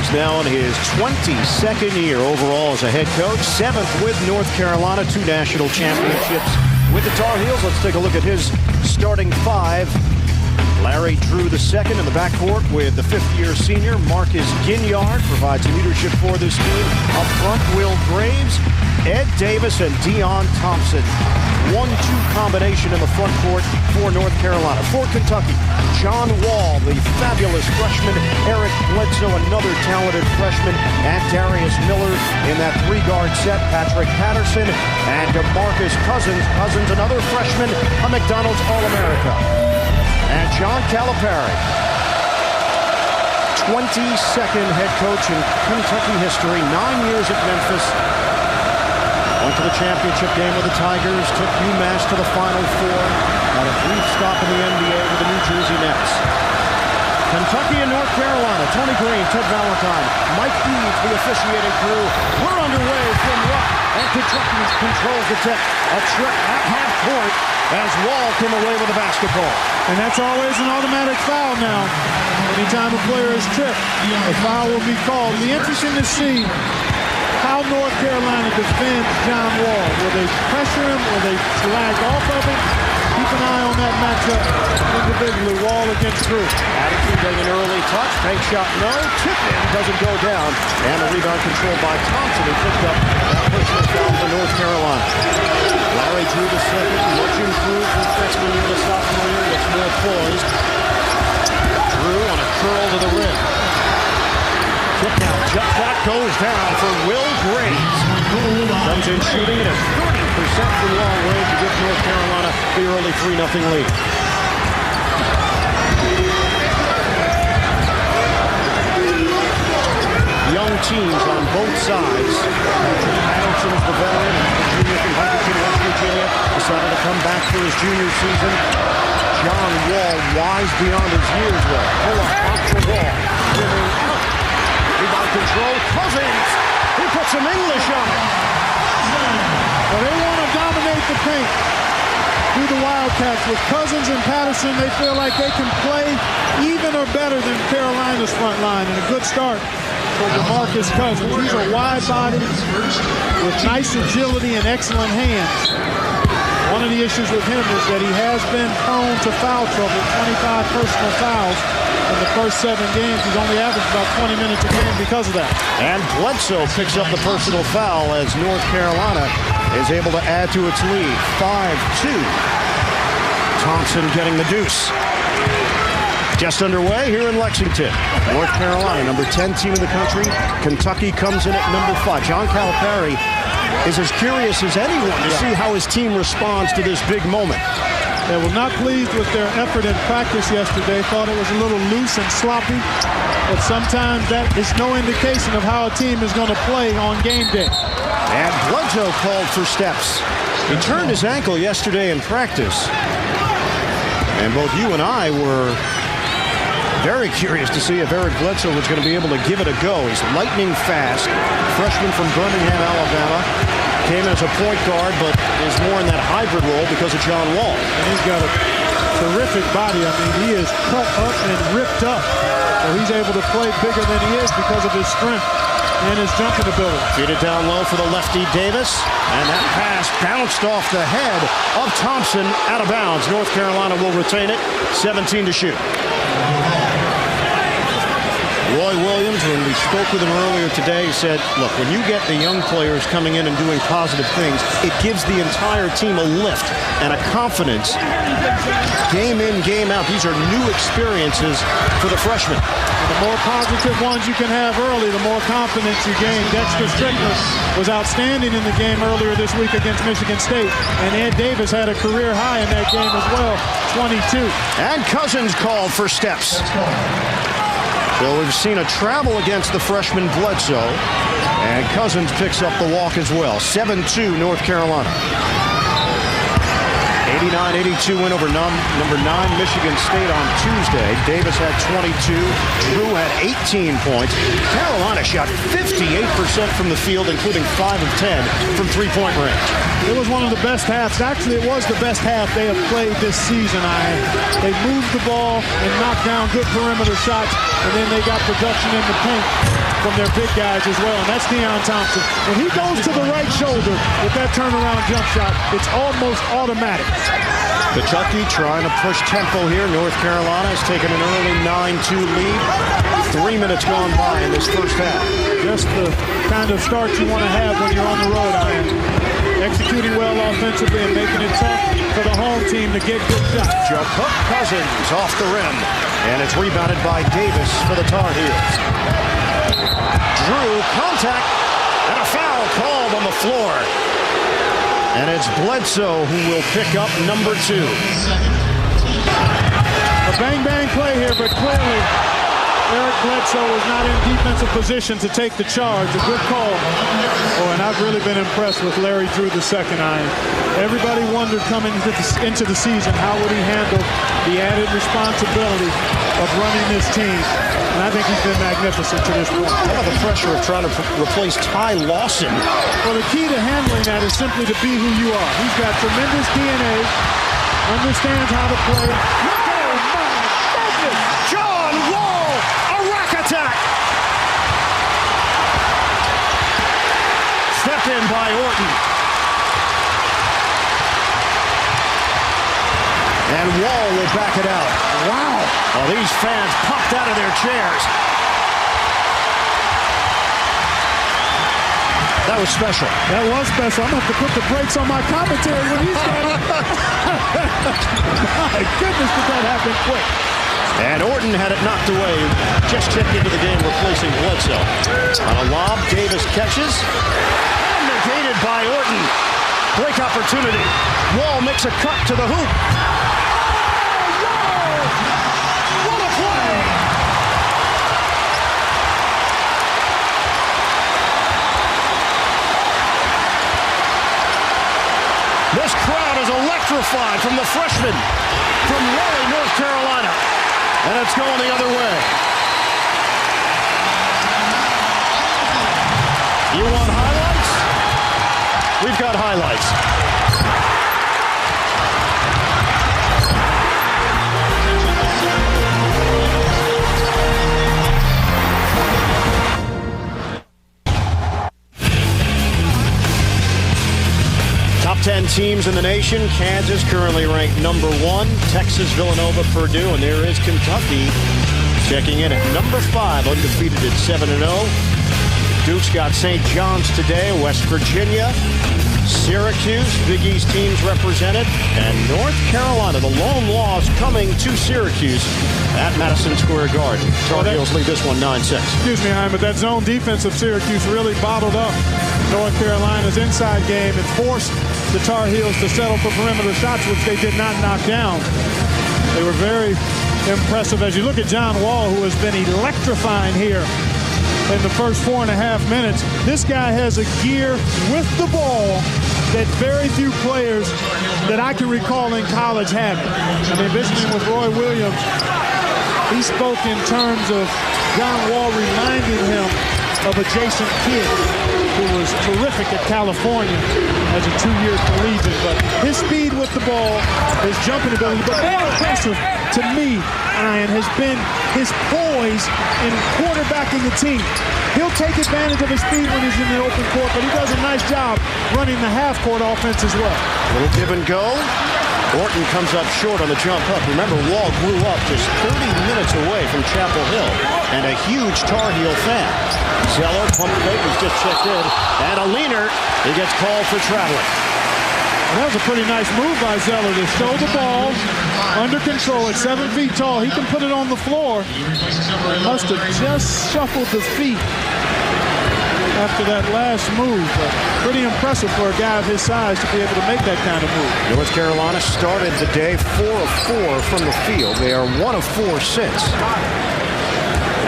He's now in his 22nd year overall as a head coach, 7th with North Carolina, 2 national championships with the Tar Heels. Let's take a look at his starting 5. Larry Drew II in the backcourt with the 5th-year senior Marcus Ginyard, provides leadership for this team. Up front, Will Graves, Ed Davis, and Deon Thompson. 1-2 combination in the front court for North Carolina. For Kentucky, John Wall, the fabulous freshman, Eric Bledsoe, another talented freshman, and Darius Miller in that 3-guard set. Patrick Patterson and DeMarcus Cousins. Cousins, another freshman, a McDonald's All-America. And John Calipari, 22nd head coach in Kentucky history, 9 years at Memphis. Went to the championship game with the Tigers, took UMass to the Final Four, had a brief stop in the NBA with the New Jersey Nets. Kentucky and North Carolina, Tony Green, Ted Valentine, Mike Deeds, the officiating crew. We're underway from Rupp, and Kentucky controls the tip. A trip at half court as Wall came away with the basketball. And that's always an automatic foul now. Anytime a player is tripped, a foul will be called. It'll be interesting to see how North Carolina defends John Wall. Will they pressure him? Will they slag off of him? Keep an eye on that matchup individually. Wall against Drew. Addison getting an early touch. Fake shot, no. Tip in, doesn't go down. And the rebound controlled by Thompson, who picked up that personal foul for North Carolina. Larry Drew II, much improved from freshman year to sophomore year. Gets more poised. Drew on a curl to the rim. Tip now, jump shot goes down for Will Graves. Comes in shooting it at 30% from long range to give North Carolina the early 3-0 lead. Young teams on both sides. Patrick Patterson is the veteran, and the junior from Huntington, West Virginia, decided to come back for his junior season. John Wall, wise beyond his years, will pull up off the wall. Giving out. Rebound control. Cousins. He puts some English on it. Well, they want to dominate the paint through the Wildcats. With Cousins and Patterson, they feel like they can play even or better than Carolina's front line. And a good start for DeMarcus Cousins. He's a wide body with nice agility and excellent hands. One of the issues with him is that he has been prone to foul trouble, 25 personal fouls in the first 7 games. He's only averaged about 20 minutes a game because of that. And Bledsoe picks up the personal foul as North Carolina is able to add to its lead. 5-2. Thompson getting the deuce. Just underway here in Lexington. North Carolina, number 10 team in the country. Kentucky comes in at number 5. John Calipari is as curious as anyone to see how his team responds to this big moment. They were not pleased with their effort in practice yesterday. Thought it was a little loose and sloppy. But sometimes that is no indication of how a team is going to play on game day. And Bledsoe called for steps. He turned his ankle yesterday in practice. And both you and I were very curious to see if Eric Bledsoe was going to be able to give it a go. He's lightning fast. Freshman from Birmingham, Alabama. Came as a point guard, but is more in that hybrid role because of John Wall. And he's got a terrific body. I mean, he is cut up and ripped up. So he's able to play bigger than he is because of his strength and his jumping ability. Feed it down low for the lefty Davis. And that pass bounced off the head of Thompson out of bounds. North Carolina will retain it. 17 to shoot. Roy Williams, when we spoke with him earlier today, said, look, when you get the young players coming in and doing positive things, it gives the entire team a lift and a confidence. Game in, game out. These are new experiences for the freshmen. The more positive ones you can have early, the more confidence you gain. Dexter Strickler was outstanding in the game earlier this week against Michigan State. And Ed Davis had a career high in that game as well, 22. And Cousins called for steps. So we've seen a travel against the freshman Bledsoe. And Cousins picks up the walk as well. 7-2 North Carolina. 89-82 win over number 9 Michigan State on Tuesday. Davis had 22. Drew had 18 points. Carolina shot 58% from the field, including 5 of 10 from three-point range. It was one of the best halves. Actually, it was the best half they have played this season. They moved the ball and knocked down good perimeter shots, and then they got production in the paint. from their big guys as well, and that's Deion Thompson. When he goes to the right shoulder with that turnaround jump shot, it's almost automatic. Kentucky trying to push tempo here. North Carolina has taken an early 9-2 lead. 3 minutes gone by in this first half. Just the kind of start you want to have when you're on the road, Ian. Executing well offensively and making it tough for the home team to get good shots. Jump hook, Cousins off the rim. And it's rebounded by Davis for the Tar Heels. Drew, contact, and a foul called on the floor. And it's Bledsoe who will pick up number 2. A bang-bang play here, but clearly Eric Bledsoe was not in defensive position to take the charge. A good call. Oh, and I've really been impressed with Larry Drew the second, Ian. Everybody wondered coming into the season, how would he handle the added responsibility of running this team? And I think he's been magnificent to this point. How about the pressure of trying to replace Ty Lawson? Well, the key to handling that is simply to be who you are. He's got tremendous DNA, understands how to play. Oh, my goodness! John Wall, a rack attack! Stepped in by Orton. And Wall will back it out. Wow! Oh, these fans popped out of their chairs. That was special. That was special. I'm going to have to put the brakes on my commentary when he's got it. My goodness, did that happen quick. And Orton had it knocked away. Just checked into the game, replacing Bledsoe. On a lob, Davis catches. And negated by Orton. Break opportunity. Wall makes a cut to the hoop. This crowd is electrified from the freshman from Raleigh, North Carolina. And it's going the other way. You want highlights? We've got highlights. Top 10 teams in the nation. Kansas currently ranked number 1. Texas, Villanova, Purdue, and there is Kentucky checking in at number 5, undefeated at 7-0. Duke's got St. John's today, West Virginia, Syracuse, Big East teams represented, and North Carolina, the lone loss coming to Syracuse at Madison Square Garden. Tar Heels lead this one 9-6. Excuse me, Ian, but that zone defense of Syracuse really bottled up North Carolina's inside game and forced the Tar Heels to settle for perimeter shots, which they did not knock down. They were very impressive. As you look at John Wall, who has been electrifying here in the first 4.5 minutes, this guy has a gear with the ball that very few players that I can recall in college have. I mean, visiting with Roy Williams, he spoke in terms of John Wall reminding him of a Jason Kidd, who was terrific at California as a 2-year collegiate. But his speed with the ball, his jumping ability, but more impressive to me, Ian, has been his poise in quarterbacking the team. He'll take advantage of his speed when he's in the open court, but he does a nice job running the half-court offense as well. Little give and go. Orton comes up short on the jump up. Remember, Wall grew up just 30 minutes away from Chapel Hill and a huge Tar Heel fan. Zeller, pump fake, was just checked in. And a leaner, he gets called for traveling. That was a pretty nice move by Zeller to show the ball under control at 7 feet tall. He can put it on the floor. Must have just shuffled the feet after that last move. But pretty impressive for a guy of his size to be able to make that kind of move. North Carolina started the day 4 of 4 from the field. They are 1 of 4 since.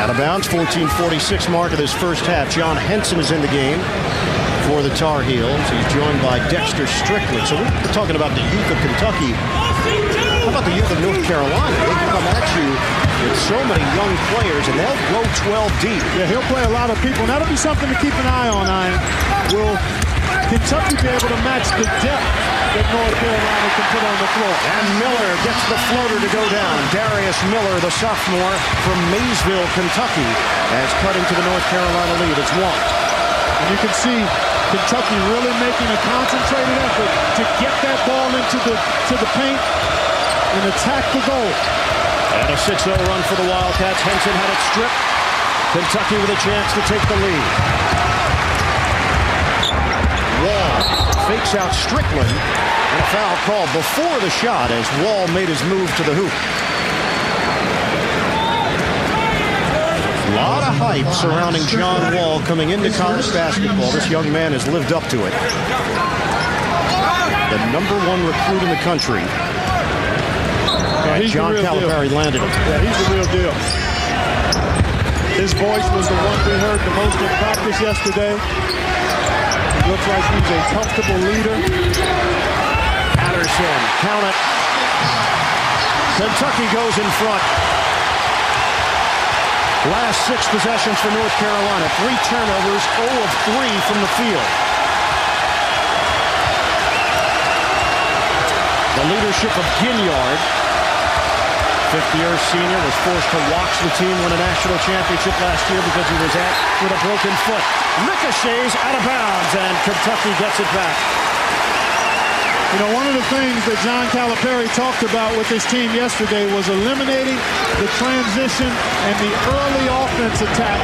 Out of bounds, 14:46 mark of this first half. John Henson is in the game for the Tar Heels. He's joined by Dexter Strickland. So we're talking about the youth of Kentucky. How about the youth of North Carolina? They come at you with so many young players, and they'll go 12 deep. Yeah, he'll play a lot of people. And that'll be something to keep an eye on, Ian. Will Kentucky be able to match the depth that North Carolina can put on the floor. And Miller gets the floater to go down. Darius Miller, the sophomore from Maysville, Kentucky, has cut into the North Carolina lead. It's 1. And you can see Kentucky really making a concentrated effort to get that ball into the paint and attack the goal. And a 6-0 run for the Wildcats. Henson had it stripped. Kentucky with a chance to take the lead. Wall fakes out Strickland, and a foul called before the shot as Wall made his move to the hoop. A lot of hype surrounding John Wall coming into college basketball. This young man has lived up to it. The #1 recruit in the country. And John Calipari landed him. Yeah, he's the real deal. His voice was the one we heard the most in practice yesterday. He looks like he's a comfortable leader. Patterson, count it. Kentucky goes in front. Last 6 possessions for North Carolina. 3 turnovers, 0 of 3 from the field. The leadership of Ginyard, 50-year senior, was forced to watch the team win a national championship last year because he was out with a broken foot. Ricochets out of bounds, and Kentucky gets it back. You know, one of the things that John Calipari talked about with his team yesterday was eliminating the transition and the early offense attack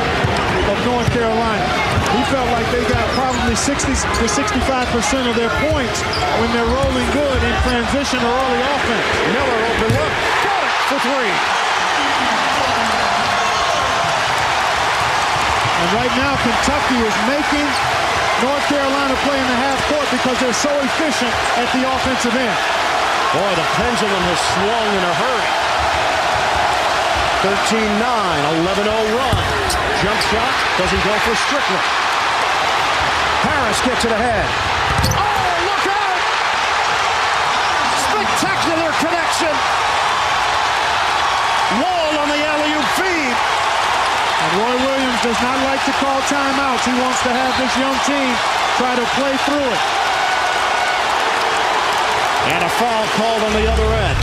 of North Carolina. He felt like they got probably 60 to 65% of their points when they're rolling good in transition or early offense. Miller open look, got it for 3. And right now, Kentucky is making North Carolina play in the half court because they're so efficient at the offensive end. Boy, the pendulum has swung in a hurry. 13-9, 11-0 run. Jump shot doesn't go for Strickland. Harris gets it ahead. Oh, look out! Spectacular connection. Wall on the alley-oop feed. And Roy Williams does not like to call timeouts. He wants to have this young team try to play through it. And a foul called on the other end.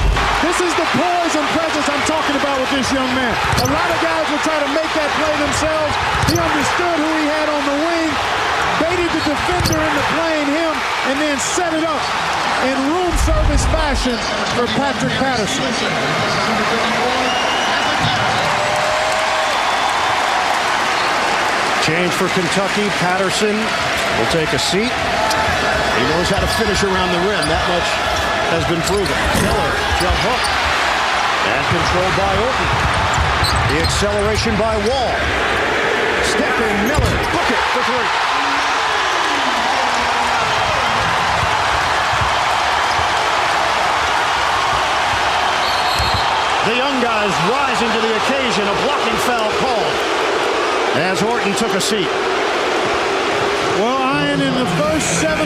This is the poise and presence I'm talking about with this young man. A lot of guys will try to make that play themselves. He understood who he had on the wing, baited the defender into playing him, and then set it up in room service fashion for Patrick Patterson. Change for Kentucky. Patterson will take a seat. He knows how to finish around the rim. That much has been proven. Miller, jump hook. And controlled by Orton. The acceleration by Wall. Stepping Miller. Book it for 3. The young guys rising to the occasion. A blocking foul called as Horton took a seat. Well, Ian, in the first 7.5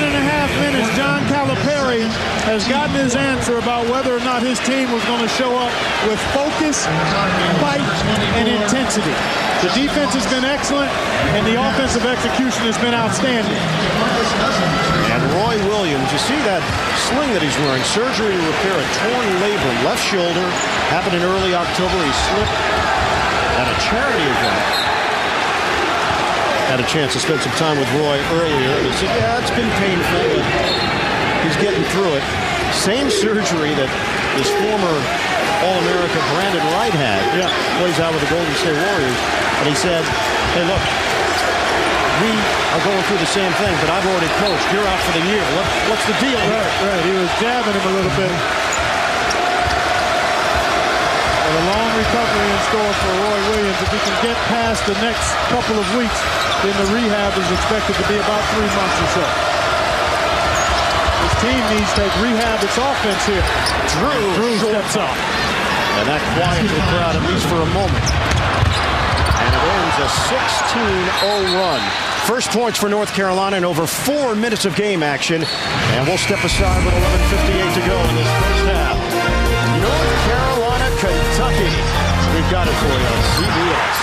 minutes, John Calipari has gotten his answer about whether or not his team was going to show up with focus, fight, and intensity. The defense has been excellent, and the offensive execution has been outstanding. And Roy Williams, you see that sling that he's wearing, surgery to repair a torn labrum, left shoulder, happened in early October. He slipped at a charity event. Had a chance to spend some time with Roy earlier. And he said, yeah, it's been painful, but he's getting through it. Same surgery that his former All-America Brandon Wright had. Yeah. Plays out with the Golden State Warriors. And he said, hey, look, we are going through the same thing, but I've already coached. You're out for the year. What's the deal here? Right. He was jabbing him a little bit. But a long recovery in store for Roy Williams. If he can get past the next couple of weeks, then the rehab is expected to be about 3 months or so. This team needs to rehab its offense here. Drew steps up. And that quiets the crowd, at least for a moment. And it ends a 16-0 run. First points for North Carolina in over 4 minutes of game action. And we'll step aside with 11:58 to go in this first half. North Carolina, Kentucky. We've got it for you on CBS.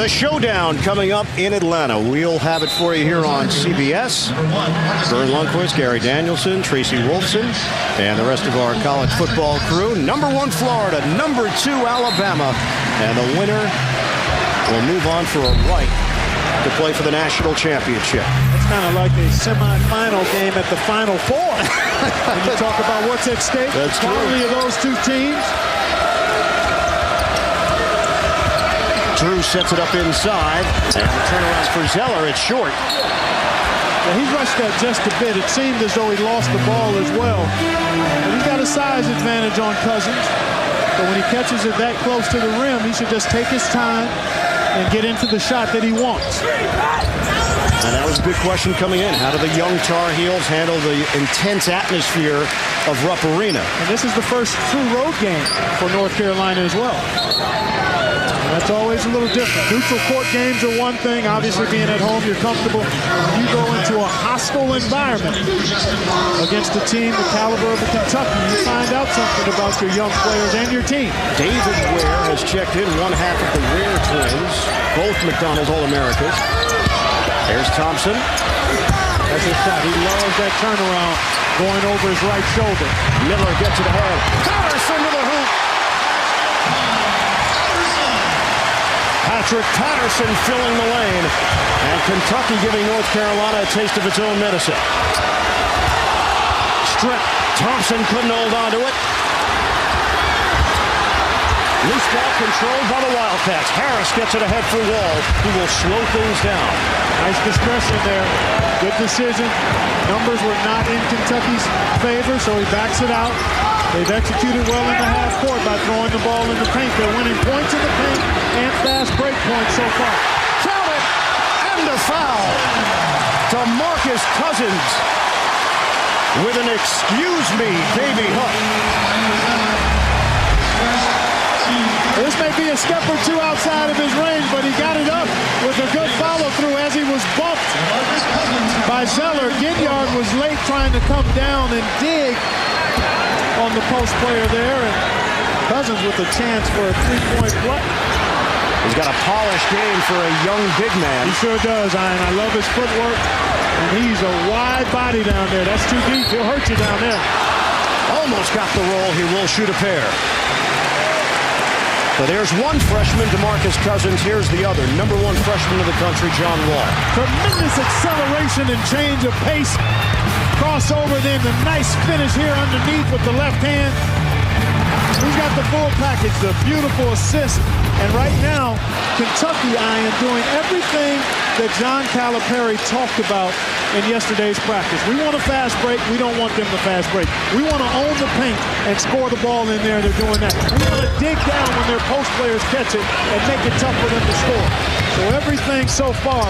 The showdown coming up in Atlanta. We'll have it for you here on CBS. Vern Lundquist, Gary Danielson, Tracy Wolfson, and the rest of our college football crew. Number 1 Florida, number 2 Alabama, and the winner will move on for a right to play for the national championship. It's kind of like a semifinal game at the Final Four. When you talk about what's at stake, that's the quality of those two teams. Drew sets it up inside, and the turnaround for Zeller. It's short. Yeah, he rushed that just a bit. It seemed as though he lost the ball as well. But he's got a size advantage on Cousins. But when he catches it that close to the rim, he should just take his time and get into the shot that he wants. And that was a big question coming in. How do the young Tar Heels handle the intense atmosphere of Rupp Arena? And this is the first true road game for North Carolina as well. That's always a little different. Neutral court games are one thing. Obviously, being at home, you're comfortable. When you go into a hostile environment against a team the caliber of Kentucky, you find out something about your young players and your team. David Ware has checked in, one half of the Ware twins, both McDonald's All-Americas. There's Thompson. That's his shot. He loves that turnaround going over his right shoulder. Miller gets it ahead. Patterson to the hoop. Patrick Patterson filling the lane. And Kentucky giving North Carolina a taste of its own medicine. Strip. Thompson couldn't hold on to it. Loose ball controlled by the Wildcats. Harris gets it ahead for Wall, who will slow things down. Nice discretion there. Good decision. Numbers were not in Kentucky's favor, so he backs it out. They've executed well in the half court by throwing the ball in the paint. They're winning points in the paint and fast break points so far. Count it! And a foul to Marcus Cousins with an excuse me, baby hook. This may be a step or two outside of his range, but he got it up with a good follow-through as he was bumped by Zeller. Ginyard was late trying to come down and dig on the post player there, and Cousins with a chance for a three-point play. He's got a polished game for a young big man. He sure does, Ian. I love his footwork, and he's a wide body down there. That's too deep. He'll hurt you down there. Almost got the roll. He will shoot a pair. So there's one freshman, DeMarcus Cousins. Here's the other, number 1 freshman of the country, John Wall. Tremendous acceleration and change of pace. Crossover, then the nice finish here underneath with the left hand. He's got the full package, the beautiful assist. And right now, Kentucky, Ian, doing everything that John Calipari talked about in yesterday's practice. We want a fast break. We don't want them to fast break. We want to own the paint and score the ball in there. They're doing that. We want to dig down when their post players catch it and make it tough for them to score. So everything so far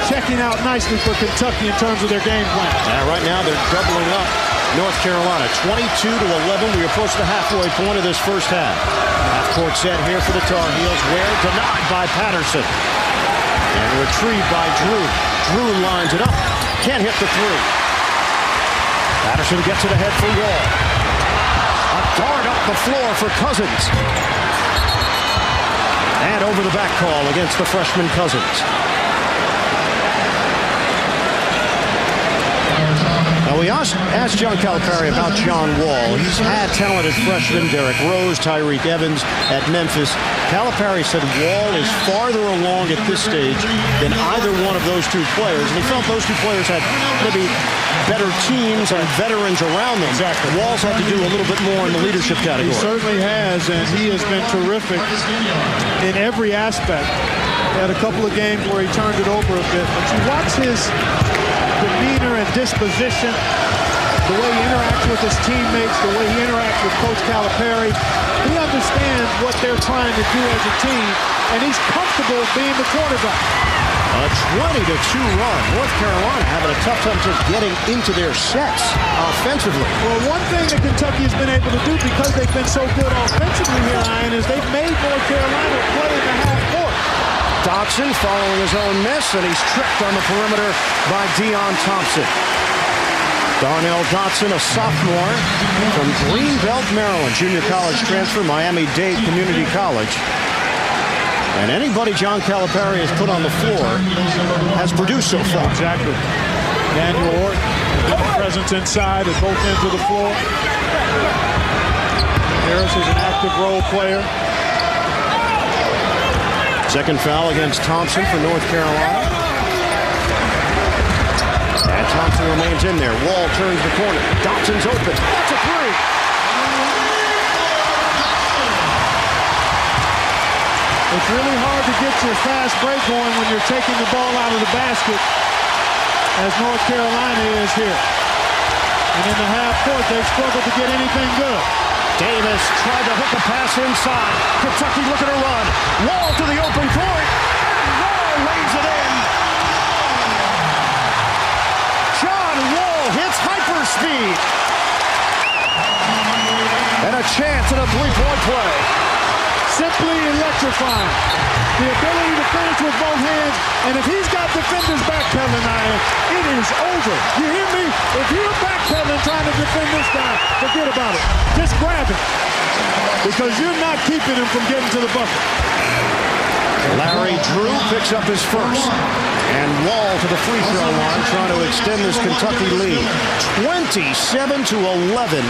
checking out nicely for Kentucky in terms of their game plan. Right now they're doubling up North Carolina, 22-11. We approach the halfway point of this first half. Half-court set here for the Tar Heels. Ware denied by Patterson. And retrieved by Drew. Drew lines it up. Can't hit the three. Patterson gets it ahead for Wall. A dart up the floor for Cousins. And over the back call against the freshman Cousins. Now we asked John Calipari about John Wall. He's had talented freshmen, Derrick Rose, Tyreek Evans at Memphis. Calipari said Wall is farther along at this stage than either one of those two players. And he felt those two players had maybe better teams and veterans around them. Exactly. Wall's had to do a little bit more in the leadership category. He certainly has, and he has been terrific in every aspect. He had a couple of games where he turned it over a bit. But you watch his demeanor and disposition, the way he interacts with his teammates, the way he interacts with Coach Calipari. He understands what they're trying to do as a team, and he's comfortable being the quarterback. A 20-2 run. North Carolina having a tough time just getting into their sets offensively. Well, one thing that Kentucky has been able to do because they've been so good offensively here, Ian, is they've made North Carolina play in the half court. Dotson following his own miss, and he's tripped on the perimeter by Deon Thompson. Darnell Dotson, a sophomore from Greenbelt, Maryland. Junior college transfer, Miami-Dade Community College. And anybody John Calipari has put on the floor has produced so far. Exactly. Daniel Orton, a presence inside at both ends of the floor. Harris is an active role player. Second foul against Thompson for North Carolina. And Thompson remains in there. Wall turns the corner. Dobson's open. That's a three. It's really hard to get your fast break going when you're taking the ball out of the basket, as North Carolina is here. And in the half court, they've struggled to get anything good. Davis tried to hook a pass inside. Kentucky looking to run. Wall to the open court. Wall lays it in. John Wall hits hyperspeed. And a chance at a three-point play. Simply electrifying. The ability to finish with both hands, and if he's got defenders backpedaling, it is over. You hear me? If you're backpedaling trying to defend this guy, forget about it. Just grab him, because you're not keeping him from getting to the bucket. Larry Drew picks up his first. And Wall to the free throw line, trying to extend this Kentucky lead. 27-11,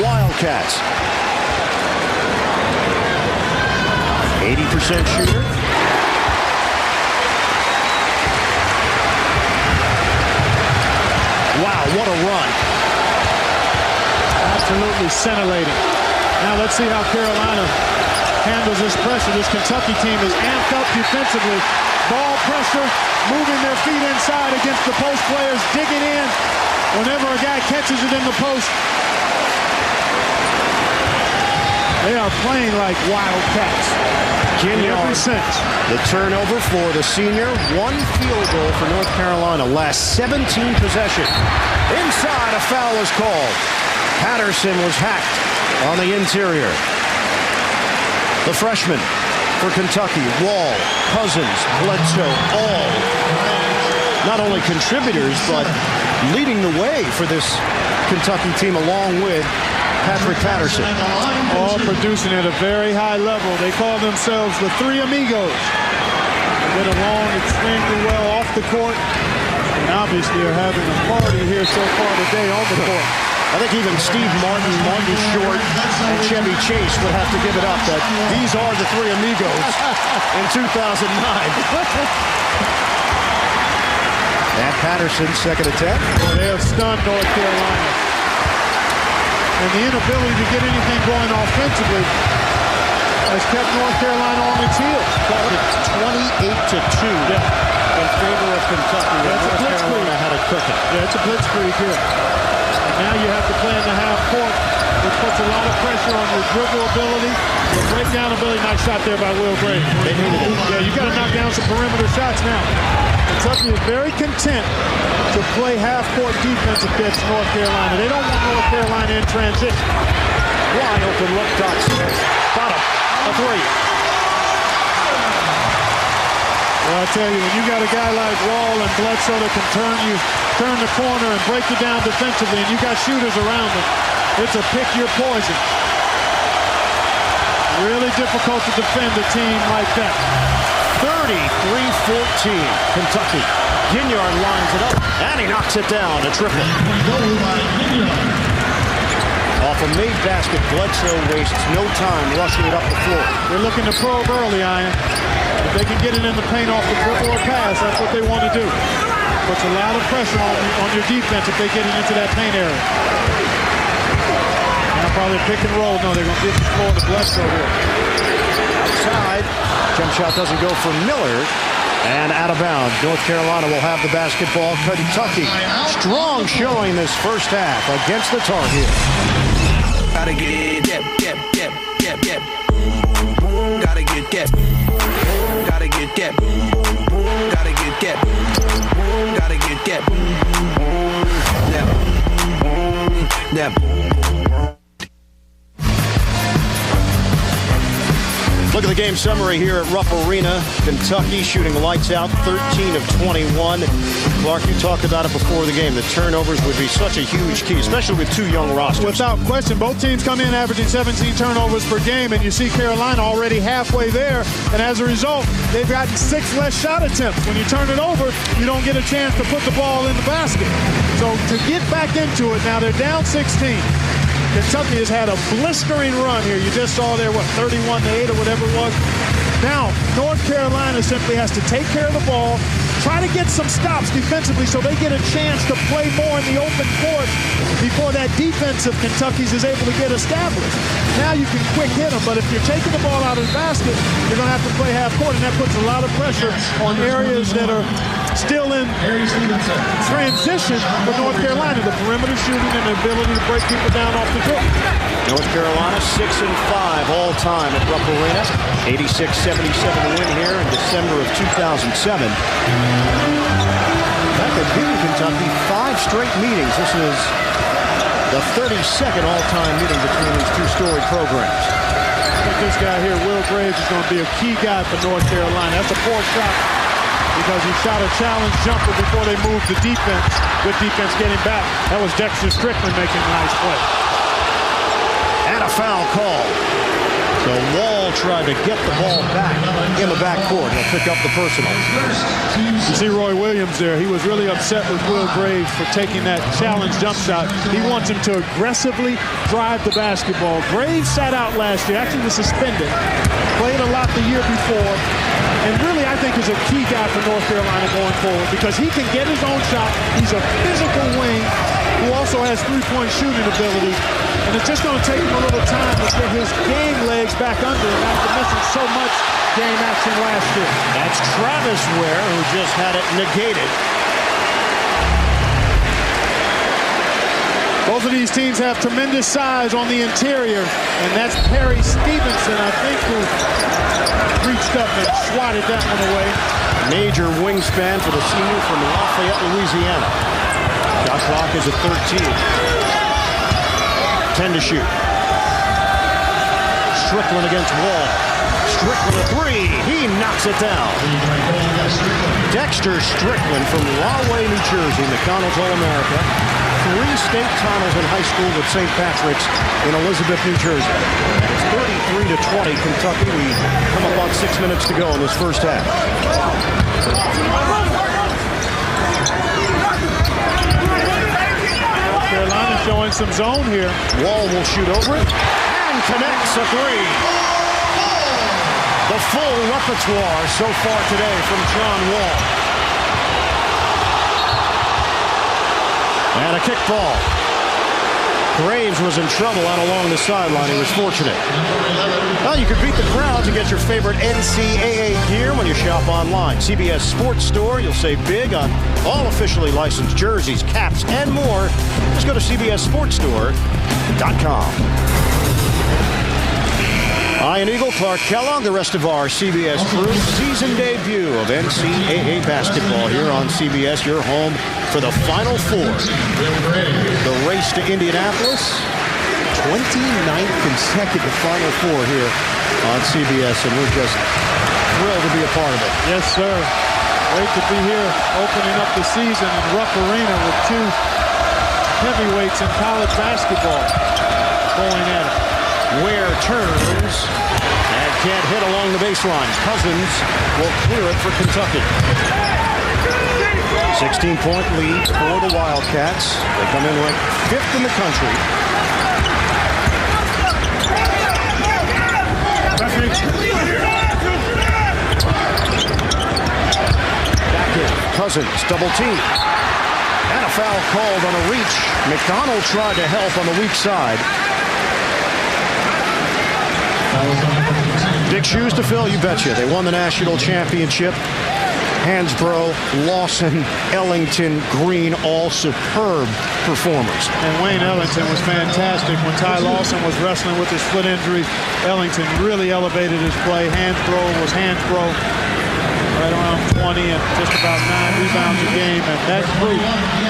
Wildcats. 80% shooter. Wow, what a run. Absolutely scintillating. Now let's see how Carolina handles this pressure. This Kentucky team is amped up defensively. Ball pressure, moving their feet inside against the post players, digging in whenever a guy catches it in the post. They are playing like Wildcats. Ginyard, the turnover for the senior. One field goal for North Carolina. Last 17 possessions. Inside, a foul is called. Patterson was hacked on the interior. The freshman for Kentucky, Wall, Cousins, Bledsoe, all not only contributors, but leading the way for this Kentucky team along with Patrick Patterson. All producing at a very high level. They call themselves the Three Amigos. They get along extremely well off the court, and obviously are having a party here so far today on the court. I think even Steve Martin, Martin Short, and Chevy Chase would have to give it up that these are the Three Amigos in 2009. And Patterson, second attempt. Well, they have stunned North Carolina. And the inability to get anything going offensively has kept North Carolina on its heels. 28-2 in favor of Kentucky. That's a blitzkrieg. Had it cooking. Yeah, it's a blitzkrieg here. And now you have to play in the half court, which puts a lot of pressure on your dribble ability, your breakdown ability. Nice shot there by Will Brady. They needed it. Yeah, you got to knock down some perimeter shots now. Kentucky is very content to play half-court defense against North Carolina. They don't want North Carolina in transition. Wide open look, Dotson. Bottom, a three. Well, I tell you, when you got a guy like Wall and Bledsoe that can turn the corner and break you down defensively, and you got shooters around them, it's a pick your poison. Really difficult to defend a team like that. 33-14, Kentucky. Ginyard lines it up, and he knocks it down, a triple. Off a made basket, Bledsoe wastes no time rushing it up the floor. They're looking to probe early, Ian. If they can get it in the paint off the dribble or pass, that's what they want to do. Puts a lot of pressure on your defense if they get it into that paint area. Now probably pick and roll. No, they're going to give the floor to Bledsoe here. Outside, jump shot doesn't go for Miller. And out of bounds. North Carolina will have the basketball. Kentucky, strong showing this first half against the Tar Heels. Gotta get Gotta get Gotta get Gotta get Gotta get Look at the game summary here at Rupp Arena. Kentucky shooting lights out, 13 of 21. Clark, you talked about it before the game. The turnovers would be such a huge key, especially with two young rosters. Without question, both teams come in averaging 17 turnovers per game, and you see Carolina already halfway there. And as a result, they've gotten 6 less shot attempts. When you turn it over, you don't get a chance to put the ball in the basket. So to get back into it, now they're down 16. Kentucky has had a blistering run here. You just saw there, 31-8 or whatever it was. Now, North Carolina simply has to take care of the ball, try to get some stops defensively so they get a chance to play more in the open court before that defense of Kentucky's is able to get established. Now you can quick hit them, but if you're taking the ball out of the basket, you're going to have to play half court, and that puts a lot of pressure on areas that are still in transition for North Carolina, the perimeter shooting and the ability to break people down off the dribble. North Carolina 6-5 all-time at Rupp Arena. 86-77 win here in December of 2007. In fact, they've beaten Kentucky 5 straight meetings. This is the 32nd all-time meeting between these two storied programs. I think this guy here, Will Graves, is going to be a key guy for North Carolina. That's a poor shot because he shot a challenge jumper before they moved the defense. Good defense getting back. That was Dexter Strickland making a nice play. And a foul call. So Wall tried to get the ball back in the backcourt. He'll pick up the personal. You see Roy Williams there. He was really upset with Will Graves for taking that challenge jump shot. He wants him to aggressively drive the basketball. Graves sat out last year. Actually was suspended. Played a lot the year before. And really, I think, is a key guy for North Carolina going forward because he can get his own shot. He's a physical wing who also has three-point shooting ability. And it's just going to take him a little time to get his game legs back under him after missing so much game action last year. That's Travis Ware, who just had it negated. Both of these teams have tremendous size on the interior, and that's Perry Stevenson, I think, who reached up and swatted that one away. Major wingspan for the senior from Lafayette, Louisiana. Shot clock is at 13. 10 to shoot. Strickland against Wall. Strickland a 3. He knocks it down. Dexter Strickland from Rahway, New Jersey, McDonald's All-America. 3 state titles in high school with St. Patrick's in Elizabeth, New Jersey. It's 33-20 Kentucky. We come up on 6 minutes to go in this first half. Carolina showing some zone here. Wall will shoot over it and connects a 3. The full repertoire so far today from John Wall. And a kick ball. Graves was in trouble out along the sideline. He was fortunate. Well, you can beat the crowd to get your favorite NCAA gear when you shop online. CBS Sports Store. You'll save big on all officially licensed jerseys, caps, and more. Just go to CBSSportsStore.com. Ian Eagle, Clark Kellogg, the rest of our CBS crew. Season debut of NCAA basketball here on CBS, your home for the Final Four. The race to Indianapolis. 29th consecutive Final Four here on CBS, and we're just thrilled to be a part of it. Yes, sir. Great to be here opening up the season in Rupp Arena with 2 heavyweights in college basketball going at it. Ware turns and can't hit along the baseline. Cousins will clear it for Kentucky. 16-point lead for the Wildcats. They come in ranked 5th in the country. Back in. Cousins, double team. And a foul called on a reach. McDonald tried to help on the weak side. Big shoes to fill, you betcha. They won the national championship. Hansbrough, Lawson, Ellington, Green, all superb performers. And Wayne Ellington was fantastic. When Ty Lawson was wrestling with his foot injury, Ellington really elevated his play. Hansbrough was Hansbrough. right around 20 and just about 9 rebounds a game. And that group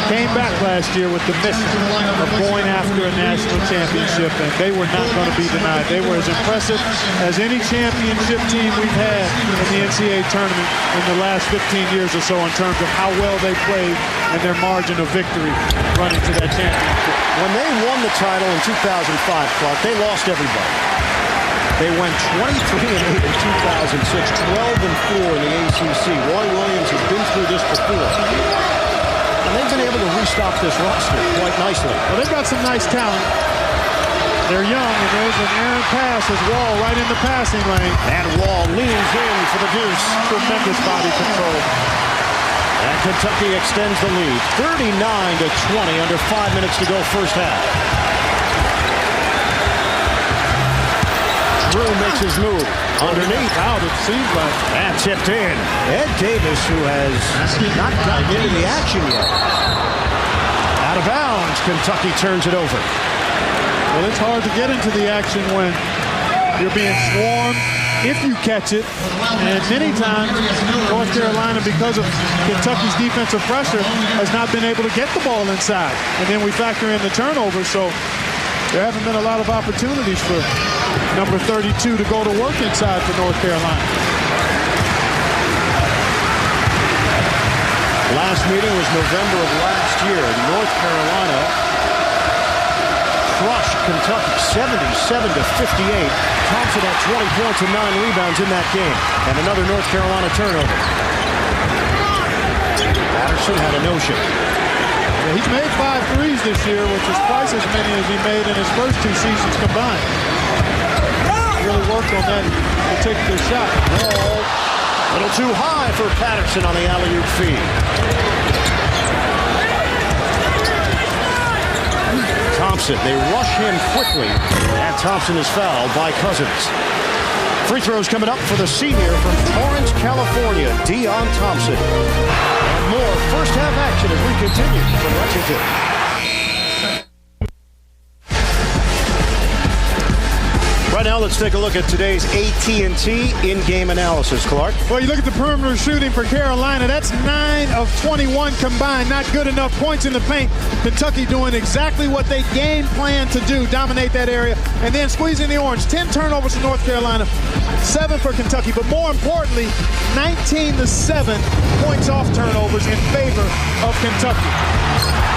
came back last year with the mission of going after a national championship, and they were not going to be denied. They were as impressive as any championship team we've had in the NCAA tournament in the last 15 years or so in terms of how well they played and their margin of victory running to that championship. When they won the title in 2005, Clark, they lost everybody. They went 23-8 in 2006, 12-4 in the ACC. Roy Williams has been through this before. And they've been able to restock this roster quite nicely. Well, they've got some nice talent. They're young, and there's an errant pass as Wall right in the passing lane. And Wall leans in for the deuce. Tremendous body control. And Kentucky extends the lead, 39-20, under 5 minutes to go first half. Drew makes his move. Underneath. Out, it seems like. And tipped in. Ed Davis, who has not gotten into the action yet. Out of bounds. Kentucky turns it over. Well, it's hard to get into the action when you're being swarmed if you catch it. And many times, North Carolina, because of Kentucky's defensive pressure, has not been able to get the ball inside. And then we factor in the turnovers, so there haven't been a lot of opportunities for number 32 to go to work inside for North Carolina. Last meeting was November of last year. North Carolina crushed Kentucky 77-58. Thompson had 20 points and 9 rebounds in that game. And another North Carolina turnover. Patterson had a no-shoot. Yeah, he's made 5 threes this year, which is twice as many as he made in his first 2 seasons combined. Really worked on that particular shot. Wall, a little too high for Patterson on the alley-oop feed. Thompson, they rush him quickly, and Thompson is fouled by Cousins. Free throws coming up for the senior from Torrance, California, Deon Thompson. And more first half action as we continue from Lexington. Right now, let's take a look at today's AT&T in-game analysis, Clark. Well, you look at the perimeter shooting for Carolina. That's 9 of 21 combined. Not good enough. Points in the paint. Kentucky doing exactly what they game plan to do, dominate that area, and then squeezing the orange. 10 turnovers for North Carolina, 7 for Kentucky. But more importantly, 19-7 points off turnovers in favor of Kentucky.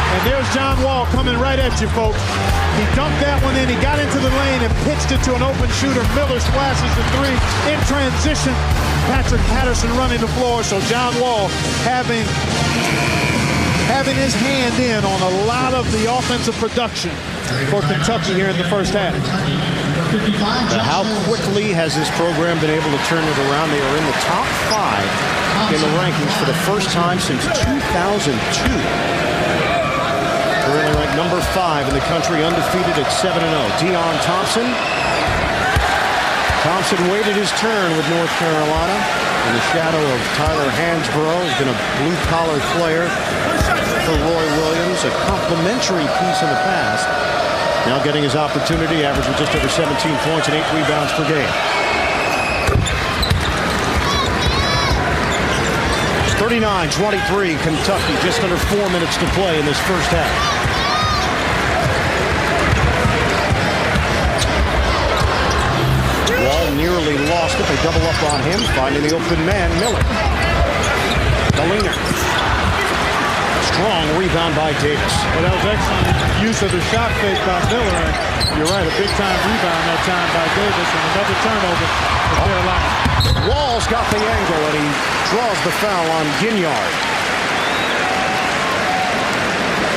And there's John Wall coming right at you, folks. He dumped that one in. He got into the lane and pitched it to an open shooter. Miller splashes the 3 in transition. Patrick Patterson running the floor. So John Wall having his hand in on a lot of the offensive production for Kentucky here in the first half. But how quickly has this program been able to turn it around? They are in the top 5 in the rankings for the first time since 2002. Currently ranked number 5 in the country, undefeated at 7-0. Deon Thompson. Thompson waited his turn with North Carolina in the shadow of Tyler Hansbrough. He's been a blue-collar player for Roy Williams, a complimentary piece in the past. Now getting his opportunity, averaging just over 17 points and 8 rebounds per game. 39-23, Kentucky, just under 4 minutes to play in this first half. Wall nearly lost it. They double up on him, finding the open man, Miller. The leaner. Strong rebound by Davis. Well, that was excellent use of the shot fake by Miller. And you're right, a big-time rebound that time by Davis, and another turnover for Carolina. Wall's got the angle, and he draws the foul on Ginyard.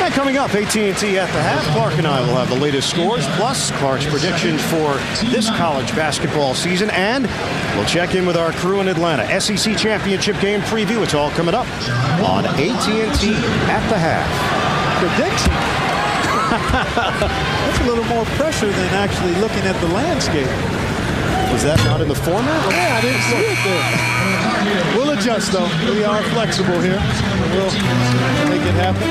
And coming up, AT&T at the half. Clark and I will have the latest scores, plus Clark's predictions for this college basketball season, and we'll check in with our crew in Atlanta. SEC Championship game preview. It's all coming up on AT&T at the half. Prediction? That's a little more pressure than actually looking at the landscape. Was that not in the format? Yeah, I didn't see it there. We'll adjust, though. We are flexible here. We'll make it happen.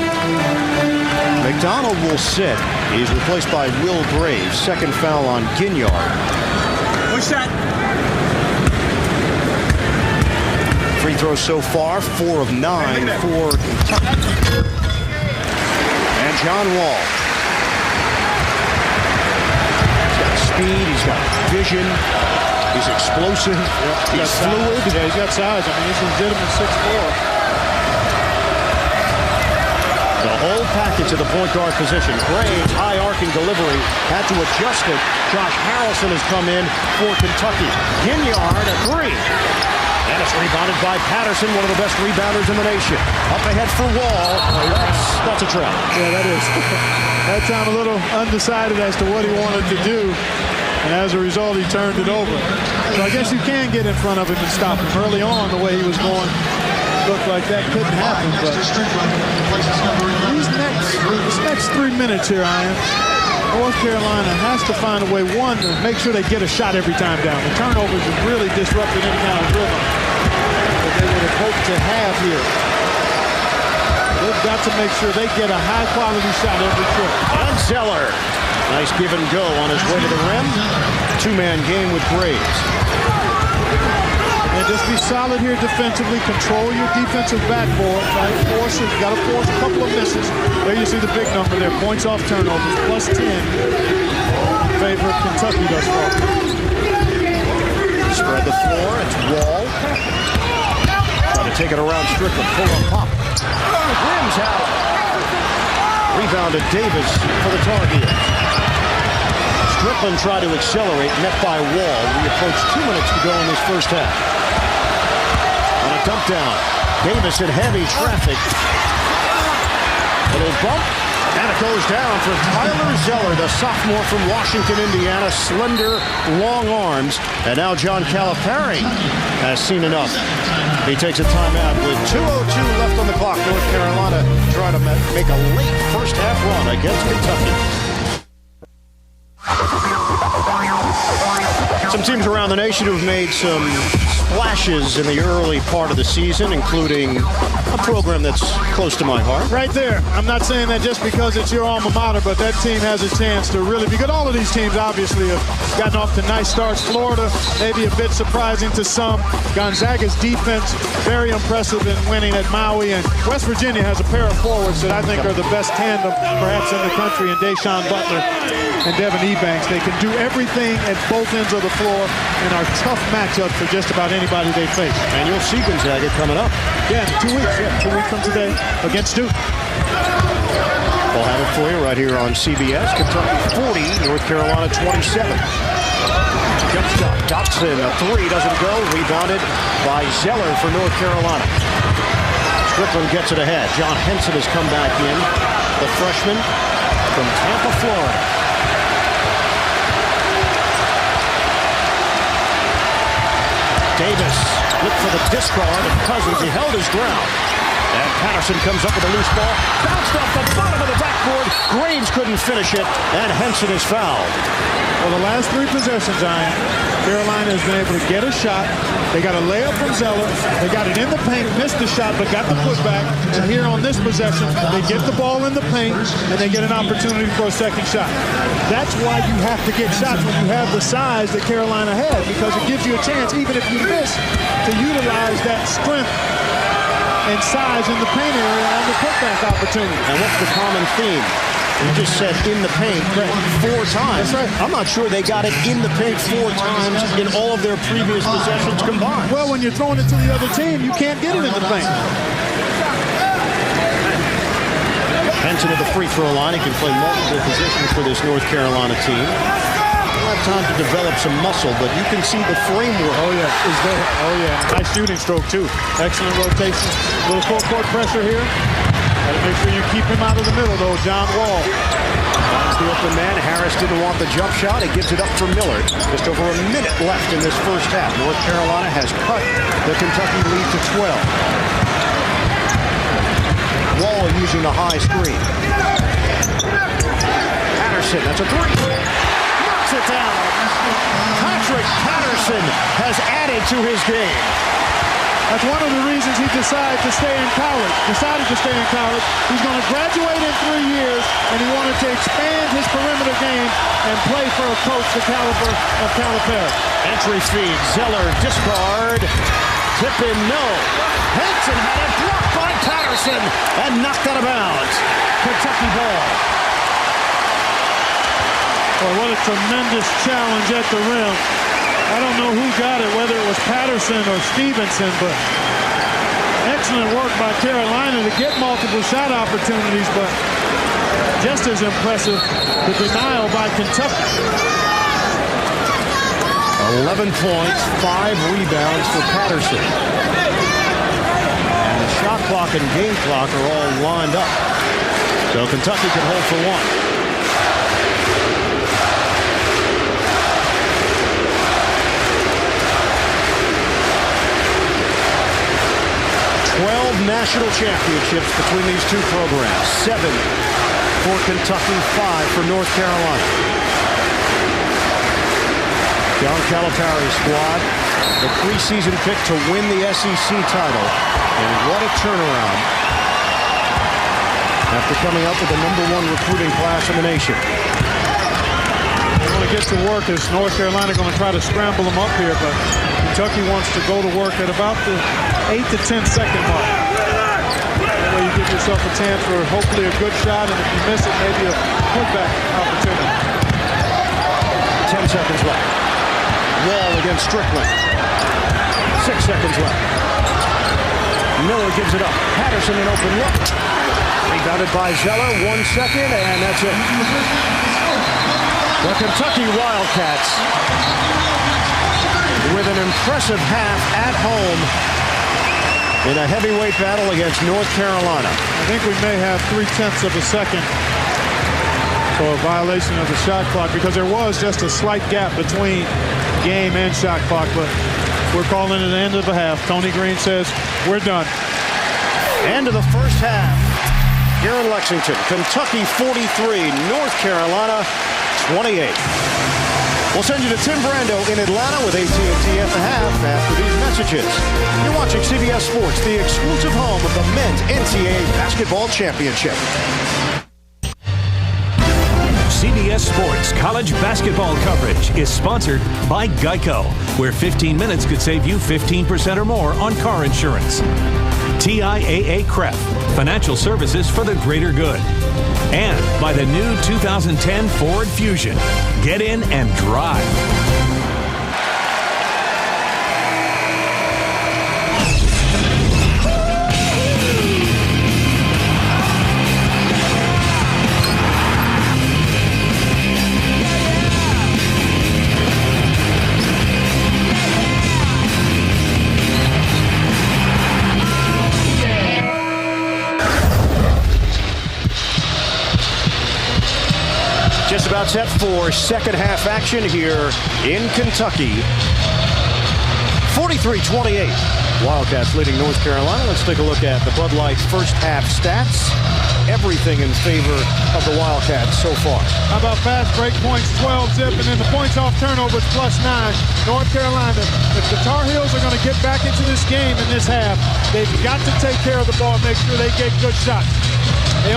McDonald will sit. He's replaced by Will Graves. Second foul on Ginyard. Push that. Free throws so far, 4 of 9 for Kentucky. And John Wall. He's got speed, he's got vision, he's explosive, he's fluid. Yeah, he's got size. I mean, he's legitimate 6'4". The whole package of the point guard position. Graves, high arcing delivery, had to adjust it. Josh Harrelson has come in for Kentucky. Ginyard, a 3. And it's rebounded by Patterson, one of the best rebounders in the nation. Up ahead for Wall. That's a trap. Yeah, that is. That time a little undecided as to what he wanted to do. And as a result, he turned it over. So I guess you can get in front of him and stop him. Early on, the way he was going, looked like that couldn't happen. But this next 3 minutes here, North Carolina has to find a way, one, to make sure they get a shot every time down. The turnovers have really disrupted any kind of rhythm that they would have hoped to have here. They've got to make sure they get a high-quality shot every trip. And Zeller. Nice give and go on his way to the rim. Two-man game with Graves. And just be solid here defensively. Control your defensive backboard. Right? You got to force a couple of misses. There you see the big number there. Points off turnovers, plus 10. In favor of Kentucky thus far. Spread the floor. It's Wall. Trying to take it around Strickland. Pull up pop. Rims out. Rebounded Davis for the Tar Heels. Strickland tried to accelerate, met by Wall. We approach 2 minutes to go in this first half. On a dump down, Davis in heavy traffic. A little bump, and it goes down for Tyler Zeller, the sophomore from Washington, Indiana. Slender, long arms. And now John Calipari has seen enough. He takes a timeout with 2:02 left on the clock. North Carolina trying to make a late first half run against Kentucky. Some teams around the nation who have made some splashes in the early part of the season, including a program that's close to my heart. Right there. I'm not saying that just because it's your alma mater, but that team has a chance to really be good. All of these teams obviously have gotten off to nice starts. Florida, maybe a bit surprising to some. Gonzaga's defense, very impressive in winning at Maui. And West Virginia has a pair of forwards that I think are the best tandem perhaps in the country, in Deshaun Butler and Devin Ebanks. They can do everything at both ends of the floor and are tough matchups for just about anybody they face. And you'll see Gonzaga coming up. Yeah, 2 weeks. Yeah, 2 weeks from today against Duke. We'll have it for you right here on CBS. Kentucky 40, North Carolina 27. Jump shot. Dotson, a 3 doesn't go. Rebounded by Zeller for North Carolina. Strickland gets it ahead. John Henson has come back in. The freshman from Tampa, Florida. Davis looked for the discard of Cousins. He held his ground. And Patterson comes up with a loose ball. Bounced off the bottom of the backboard. Graves couldn't finish it. And Henson is fouled. Well, the last 3 possessions, Carolina has been able to get a shot. They got a layup from Zeller. They got it in the paint, missed the shot, but got the putback. And here on this possession, they get the ball in the paint, and they get an opportunity for a second shot. That's why you have to get shots when you have the size that Carolina had, because it gives you a chance, even if you miss, to utilize that strength and size in the paint area on the putback opportunity. And what's the common theme? You just said in the paint 4 times. That's right. I'm not sure they got it in the paint 4 times in all of their previous possessions combined. Well, when you're throwing it to the other team, you can't get it in the paint. Henson at the free throw line. He can play multiple positions for this North Carolina team. He'll have time to develop some muscle, but you can see the framework. Oh, yeah, is there. Oh, yeah. Nice shooting stroke, too. Excellent rotation. Little full court pressure here. Got to make sure you keep him out of the middle, though, John Wall. Finds the open man. Harris didn't want the jump shot. He gives it up for Miller. Just over a minute left in this first half. North Carolina has cut the Kentucky lead to 12. Wall using the high screen. Patterson, that's a 3. Knocks it down. Patrick Patterson has added to his game. That's one of the reasons he decided to stay in college. He's going to graduate in 3 years, and he wanted to expand his perimeter game and play for a coach the caliber of Calipari. Entry feed. Zeller discard. Tip in, no. Hanson had it blocked by Patterson and knocked out of bounds. Kentucky ball. Well, what a tremendous challenge at the rim. I don't know who got it, whether it was Patterson or Stevenson, but excellent work by Carolina to get multiple shot opportunities, but just as impressive, the denial by Kentucky. 11 points, 5 rebounds for Patterson. And the shot clock and game clock are all lined up. So Kentucky can hold for one. 12 national championships between these two programs. 7 for Kentucky, 5 for North Carolina. John Calipari's squad, the preseason pick to win the SEC title. And what a turnaround after coming up with the #1 recruiting class in the nation. They want to get to work as North Carolina going to try to scramble them up here, but Kentucky wants to go to work at about the 8 to 10 second mark. That way you give yourself a chance for hopefully a good shot, and if you miss it, maybe a putback opportunity. 10 seconds left. Wall against Strickland. 6 seconds left. Miller gives it up. Patterson an open look. Rebounded by Zeller. 1 second, and that's it. The Kentucky Wildcats with an impressive half at home in a heavyweight battle against North Carolina. I think we may have 3/10 of a second for a violation of the shot clock, because there was just a slight gap between game and shot clock, but we're calling it the end of the half. Tony Green says we're done. End of the first half here in Lexington. Kentucky 43, North Carolina 28. We'll send you to Tim Brando in Atlanta with AT&T at the half after these messages. You're watching CBS Sports, the exclusive home of the Men's NCAA Basketball Championship. CBS Sports College Basketball coverage is sponsored by Geico, where 15 minutes could save you 15% or more on car insurance. TIAA CREF, financial services for the greater good. And by the new 2010 Ford Fusion. Get in and drive. Just about set for second half action here in Kentucky. 43-28. Wildcats leading North Carolina. Let's take a look at the Bud Light first half stats. Everything in favor of the Wildcats so far. How about fast break points, 12 zip, and then the points off turnovers +9. North Carolina, if the Tar Heels are going to get back into this game in this half, they've got to take care of the ball and make sure they get good shots. They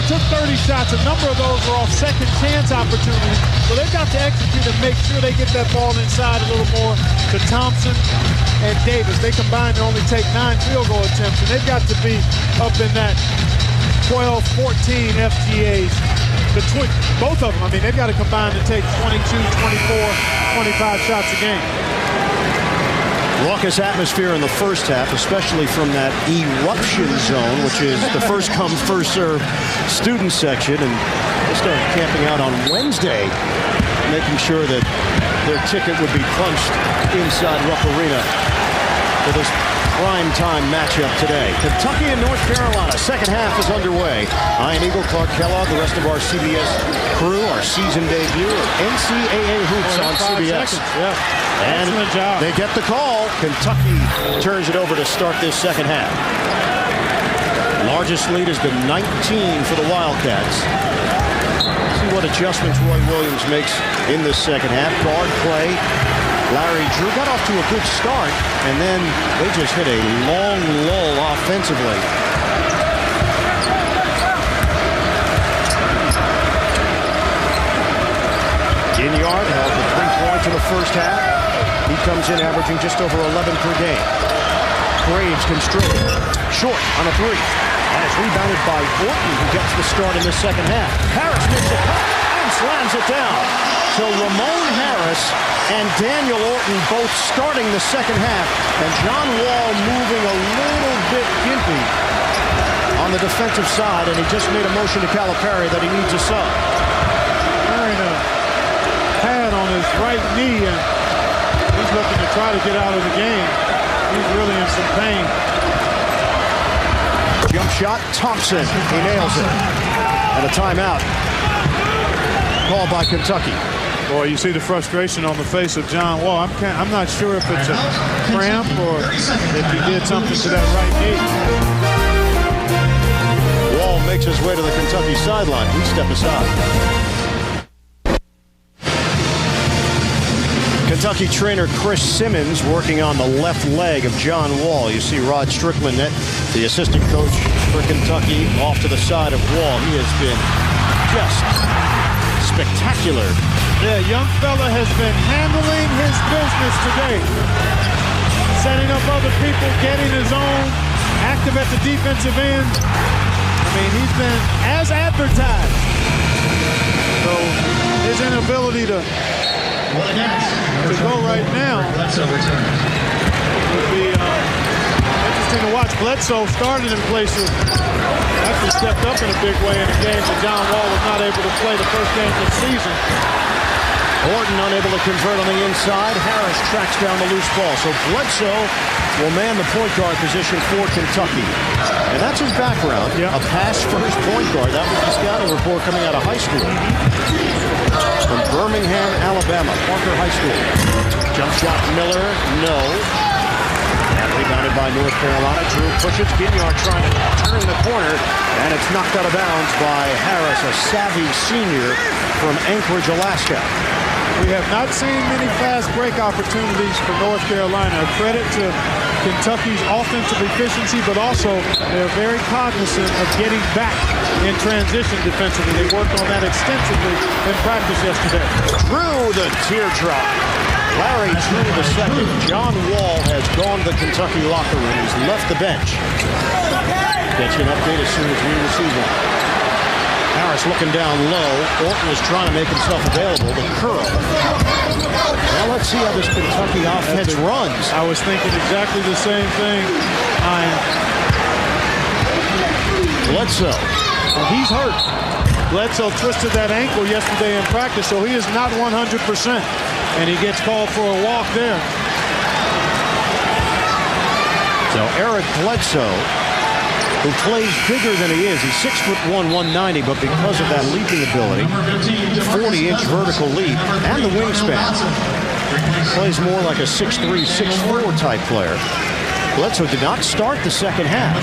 took 30 shots. A number of those were off second chance opportunities. So they've got to execute and make sure they get that ball inside a little more to Thompson and Davis. They combined to only take 9 field goal attempts, and they've got to be up in that 12, 14 FGAs. Between both of them, I mean, they've got to combine to take 22, 24, 25 shots a game. Raucous atmosphere in the first half, especially from that eruption zone, which is the first come, first serve student section. And they started camping out on Wednesday, making sure that their ticket would be punched inside Rupp Arena for this prime time matchup today. Kentucky and North Carolina. Second half is underway. Ian Eagle, Clark Kellogg, the rest of our CBS crew, our season debut of NCAA Hoops on CBS. And they get the call. Kentucky turns it over to start this second half. Largest lead has been 19 for the Wildcats. See what adjustments Roy Williams makes in this second half. Guard play. Larry Drew got off to a good start, and then they just hit a long lull offensively. Ginyard held the 3 points in the first half. He comes in averaging just over 11 per game. Graves constricted. Short on a three. And it's rebounded by Orton, who gets the start in the second half. Harris makes a cut and slams it down. So Ramon Harris and Daniel Orton both starting the second half. And John Wall moving a little bit gimpy on the defensive side. And he just made a motion to Calipari that he needs a sub. Wearing a pad on his right knee, and he's looking to try to get out of the game. He's really in some pain. Jump shot, Thompson. He nails it. And a timeout called by Kentucky. Boy, you see the frustration on the face of John Wall. I'm not sure if it's a cramp or if he did something to that right knee. Wall makes his way to the Kentucky sideline. We step aside. Kentucky trainer Chris Simmons working on the left leg of John Wall. You see Rod Strickland, the assistant coach for Kentucky, off to the side of Wall. He has been just spectacular. Yeah, young fella has been handling his business today. Setting up other people, getting his own, active at the defensive end. I mean, he's been as advertised. So his inability to go right now would be interesting to watch. Bledsoe started in place of, actually stepped up in a big way in a game that John Wall was not able to play the first game of the season. Orton unable to convert on the inside. Harris tracks down the loose ball. So Bledsoe will man the point guard position for Kentucky. And that's his background. Yeah. A pass-first point guard. That was the scouting report coming out of high school. From Birmingham, Alabama, Parker High School. Jump shot, Miller, no. And rebounded by North Carolina. Drew pushes. Ginyard trying to turn the corner. And it's knocked out of bounds by Harris, a savvy senior from Anchorage, Alaska. We have not seen many fast break opportunities for North Carolina. A credit to Kentucky's offensive efficiency, but also they're very cognizant of getting back in transition defensively. They worked on that extensively in practice yesterday. Drew the teardrop. Larry Drew the second. John Wall has gone to the Kentucky locker room. He's left the bench. Get you an update as soon as we receive one. Harris looking down low. Orton is trying to make himself available. The curl. Now let's see how this Kentucky offense runs. I was thinking exactly the same thing. Bledsoe. Well, he's hurt. Bledsoe twisted that ankle yesterday in practice, so he is not 100%. And he gets called for a walk there. So Eric Bledsoe, who plays bigger than he is. He's 6'1", 190, but because of that leaping ability, 40-inch vertical leap, and the wingspan, plays more like a 6'3", 6'4" type player. Bledsoe did not start the second half,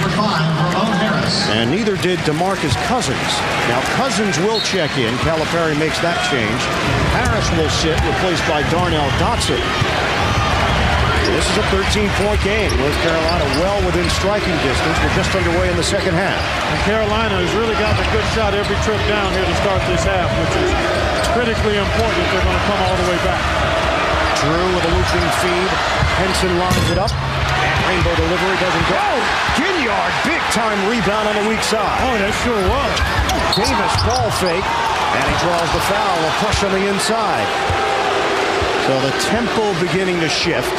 and neither did DeMarcus Cousins. Now Cousins will check in. Calipari makes that change. Harris will sit, replaced by Darnell Dotson. This is a 13-point game. North Carolina well within striking distance. We're just underway in the second half. And Carolina has really gotten a good shot every trip down here to start this half, which is critically important if they're going to come all the way back. Drew with a looping feed. Henson lines it up. And rainbow delivery doesn't go. Ginyard, big-time rebound on the weak side. Oh, that sure was. Davis ball fake. And he draws the foul. A push on the inside. So the tempo beginning to shift.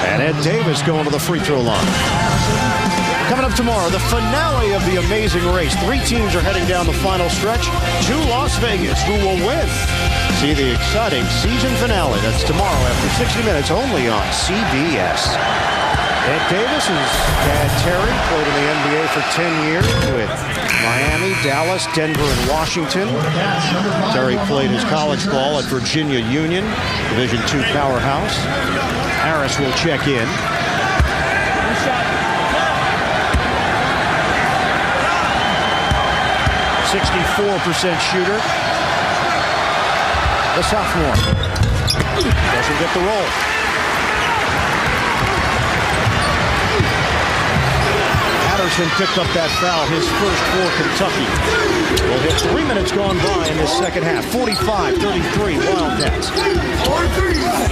And Ed Davis going to the free throw line. Coming up tomorrow, the finale of the Amazing Race. 3 teams are heading down the final stretch to Las Vegas. Who will win? See the exciting season finale. That's tomorrow after 60 minutes only on CBS. Ed Davis is Dad Terry, played in the NBA for 10 years with Miami, Dallas, Denver, and Washington. Terry played his college ball at Virginia Union, Division II powerhouse. Harris will check in. 64% shooter. The sophomore doesn't get the roll. Patterson picked up that foul, his first for Kentucky. Well, hit 3 minutes gone by in this second half. 45-33 Wildcats.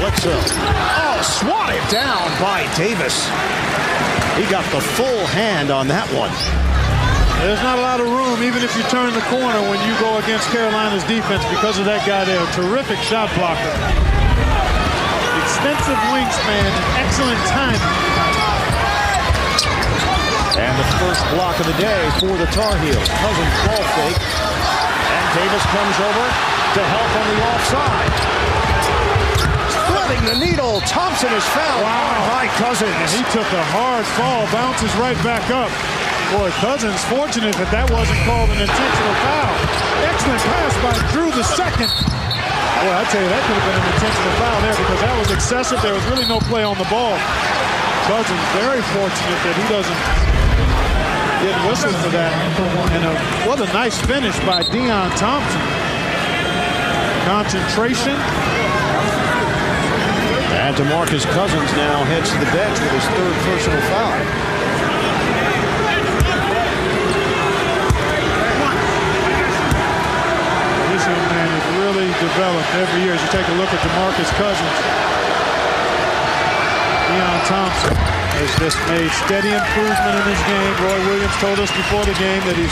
Bledsoe. Oh, swatted down by Davis. He got the full hand on that one. There's not a lot of room, even if you turn the corner, when you go against Carolina's defense because of that guy there. Terrific shot blocker. Extensive wingspan, excellent timing. And the first block of the day for the Tar Heels. Cousins ball fake. And Davis comes over to help on the offside. Threading the needle. Thompson is fouled. Wow. By Cousins. And he took a hard fall, bounces right back up. Boy, Cousins fortunate that wasn't called an intentional foul. Excellent pass by Drew the second. Boy, I tell you, that could have been an intentional foul there because that was excessive. There was really no play on the ball. Cousins very fortunate that he doesn't get whistled for that. And what a nice finish by Deon Thompson. Concentration. And DeMarcus Cousins now heads to the bench with his third personal foul. This young man has really developed every year. As you take a look at DeMarcus Cousins, Deon Thompson has just made steady improvement in his game. Roy Williams told us before the game that he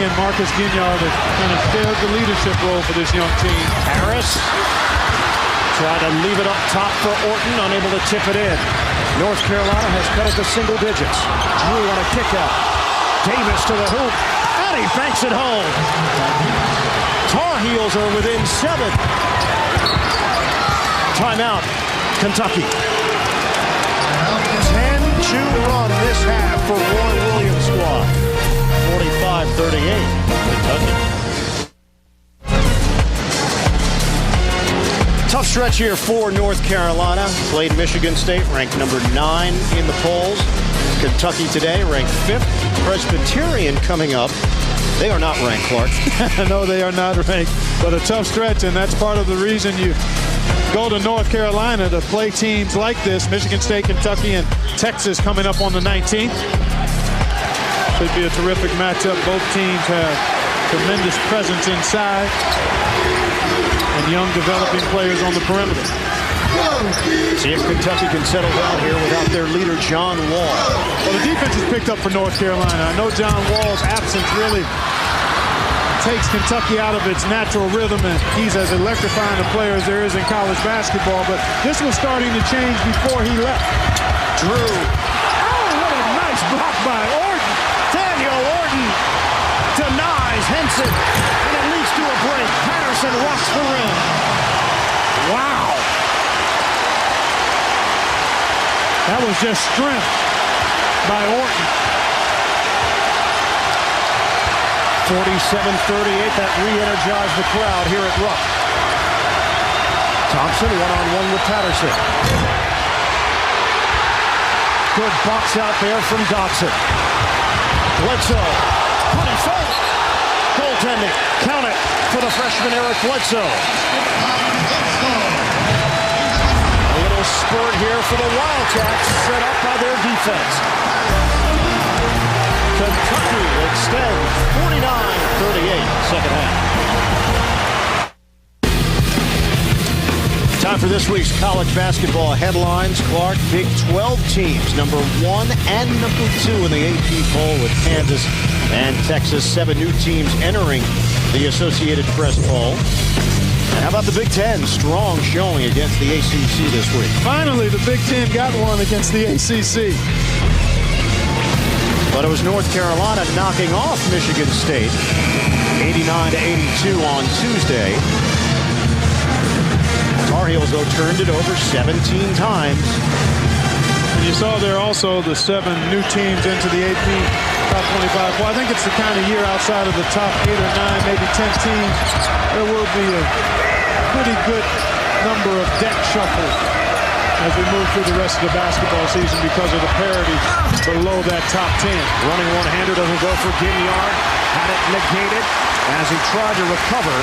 and Marcus Ginyard have kind of shared the leadership role for this young team. Harris tried to leave it up top for Orton, unable to tip it in. North Carolina has cut it to single digits. Drew on a kick out. Davis to the hoop, and he banks it home. Tar Heels are within 7. Timeout, Kentucky. 10-2 run this half for Roy Williams' squad. 45-38, Kentucky. Tough stretch here for North Carolina. Played Michigan State, ranked number 9 in the polls. Kentucky today, ranked 5th. Presbyterian coming up. They are not ranked, Clark. No, they are not ranked, but a tough stretch, and that's part of the reason you go to North Carolina to play teams like this. Michigan State, Kentucky, and Texas coming up on the 19th. Should be a terrific matchup. Both teams have tremendous presence inside and young developing players on the perimeter. See if Kentucky can settle down here without their leader, John Wall. Well, the defense has picked up for North Carolina. I know John Wall's absence really takes Kentucky out of its natural rhythm, and he's as electrifying a player as there is in college basketball, but this was starting to change before he left. Drew. Oh, what a nice block by Orton. Daniel Orton denies Henson, and it leads to a break. Patterson rocks the rim. Wow. That was just strength by Orton. 47-38, that re-energized the crowd here at Rupp. Thompson one-on-one with Patterson. Good box out there from Dotson. Bledsoe, putting fake. Goaltending, count it for the freshman Eric Bledsoe. A little spurt here for the Wildcats, set up by their defense. Kentucky extends 49-38, second half. Time for this week's college basketball headlines. Clark, Big 12 teams, number 1 and number 2 in the AP poll with Kansas and Texas. 7 new teams entering the Associated Press poll. And how about the Big 10? Strong showing against the ACC this week. Finally, the Big 10 got one against the ACC. But it was North Carolina knocking off Michigan State 89-82 on Tuesday. Tar Heels, though, turned it over 17 times. And you saw there also the 7 new teams into the AP top 25. Well, I think it's the kind of year outside of the top 8 or 9, maybe 10 teams, there will be a pretty good number of deck shuffles as we move through the rest of the basketball season because of the parity below that top 10. Running one-hander doesn't go for Ginyard. Had it negated as he tried to recover.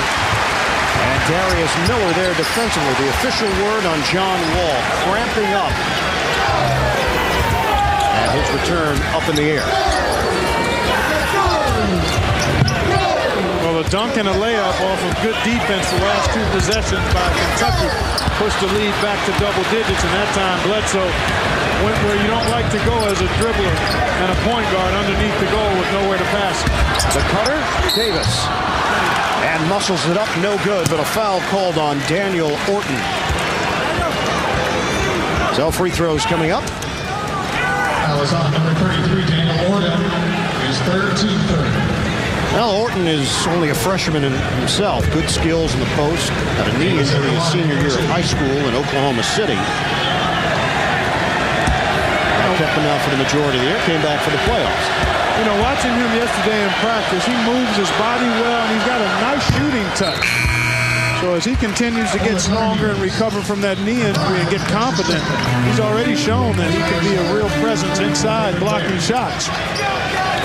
And Darius Miller there defensively. The official word on John Wall, cramping up. And his return up in the air. Well, Well, a dunk and a layup off of good defense the last 2 possessions by Kentucky pushed the lead back to double digits, and that time Bledsoe went where you don't like to go as a dribbler and a point guard underneath the goal with nowhere to pass. The cutter, Davis. And muscles it up, no good, but a foul called on Daniel Orton. So free throws coming up. That was on number 33, Daniel Orton. His third team third. Well, Orton is only a freshman himself. Good skills in the post. Had a knee injury his senior year of high school in Oklahoma City. Kept him out for the majority of the year. Came back for the playoffs. You know, watching him yesterday in practice, he moves his body well, and he's got a nice shooting touch. So as he continues to get stronger and recover from that knee injury and get confident, he's already shown that he can be a real presence inside blocking shots.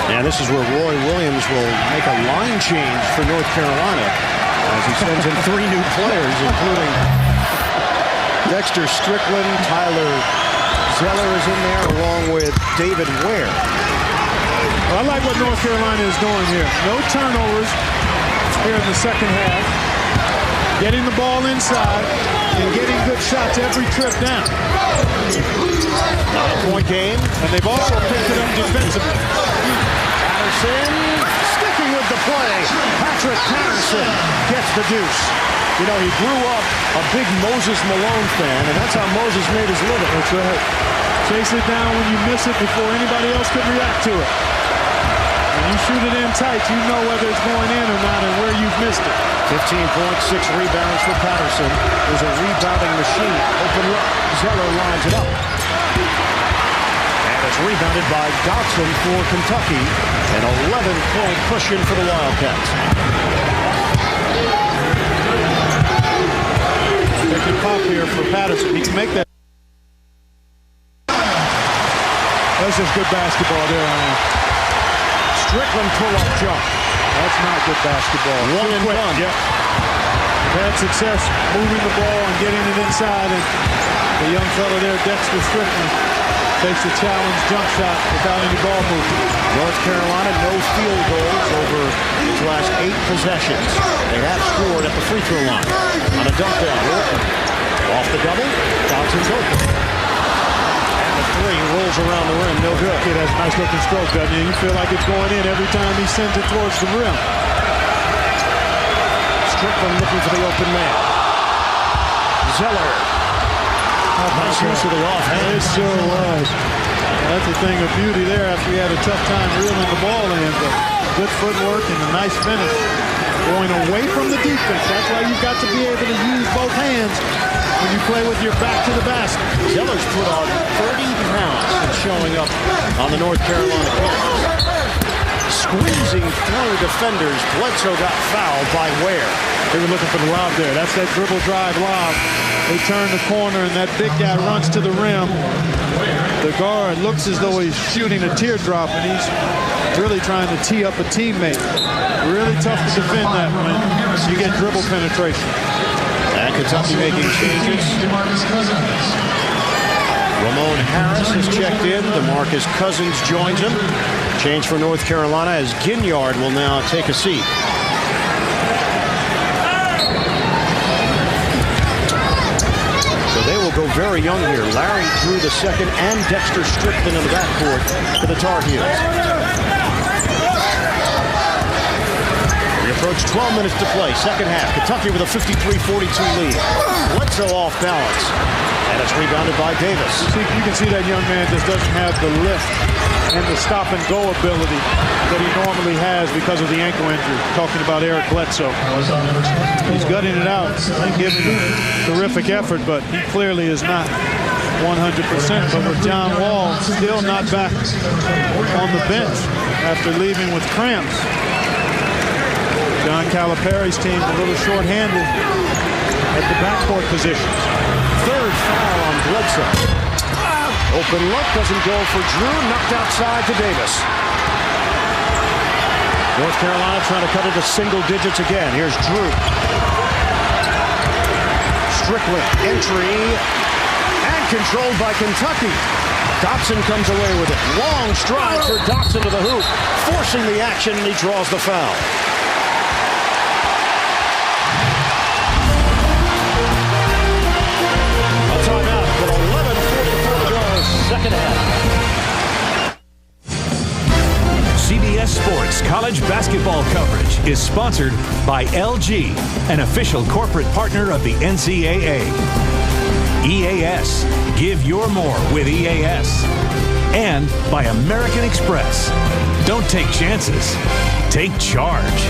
And this is where Roy Williams will make a line change for North Carolina as he sends in 3 new players, including Dexter Strickland. Tyler Zeller is in there along with David Ware. Well, I like what North Carolina is doing here. No turnovers here in the second half. Getting the ball inside and getting good shots every trip down. 9-point game. And they've also picked it up defensively. Patterson sticking with the play. Patrick Patterson gets the deuce. You know, he grew up a big Moses Malone fan, and that's how Moses made his living. That's right. Chase it down when you miss it before anybody else can react to it. When you shoot it in tight, you know whether it's going in or not and where you've missed it. 15 points, 6 rebounds for Patterson. There's a rebounding machine. Open look. Zeller lines it up. And it's rebounded by Dotson for Kentucky. An 11-point cushion for the Wildcats. They can pop here for Patterson. He can make that. That's just good basketball there, Ryan. Strickland pull-up jump. That's not good basketball. One and done. Yep. They've had success moving the ball and getting it inside, and the young fellow there, Dexter Strickland, takes a challenge jump shot without any ball movement. North Carolina, no field goals over its last 8 possessions. They have scored at the free throw line. On a dunk down, Orton off the double, Dotson's open. And the 3 rolls around the rim, no good. Kid has a nice looking stroke, doesn't he? You feel like it's going in every time he sends it towards the rim. Strickland looking for the open man. Zeller. Nice use of the offhand. It sure was. That's a thing of beauty there after he had a tough time reeling the ball in. But good footwork and a nice finish. Going away from the defense. That's why you've got to be able to use both hands when you play with your back to the basket. Zeller's put on 30 pounds and showing up on the North Carolina campus. Squeezing through defenders. Bledsoe got fouled by Ware. They were looking for the lob there. That's that dribble drive lob. They turn the corner and that big guy runs to the rim. The guard looks as though he's shooting a teardrop and he's really trying to tee up a teammate. Really tough to defend that when you get dribble penetration. And Kentucky making changes. Ramon Harris has checked in. DeMarcus Cousins joins him. Change for North Carolina as Ginyard will now take a seat. So they will go very young here. Larry Drew II and Dexter Strickland in the backcourt for the Tar Heels. We approach 12 minutes to play, second half. Kentucky with a 53-42 lead. Bledsoe off balance. And it's rebounded by Davis. You can see that young man just doesn't have the lift and the stop-and-go ability that he normally has because of the ankle injury. Talking about Eric Bledsoe. He's gutting it out and giving a terrific effort, but he clearly is not 100%. But with John Wall still not back on the bench after leaving with cramps. John Calipari's team a little short-handed at the backcourt positions. Third foul on Bledsoe. Open look, doesn't go for Drew. Knocked outside to Davis. North Carolina trying to cut into single digits again. Here's Drew. Strickland, entry, and controlled by Kentucky. Dotson comes away with it. Long stride for Dotson to the hoop, forcing the action, and he draws the foul. College basketball coverage is sponsored by LG, an official corporate partner of the NCAA. EAS, give your more with EAS. And by American Express. Don't take chances. Take charge.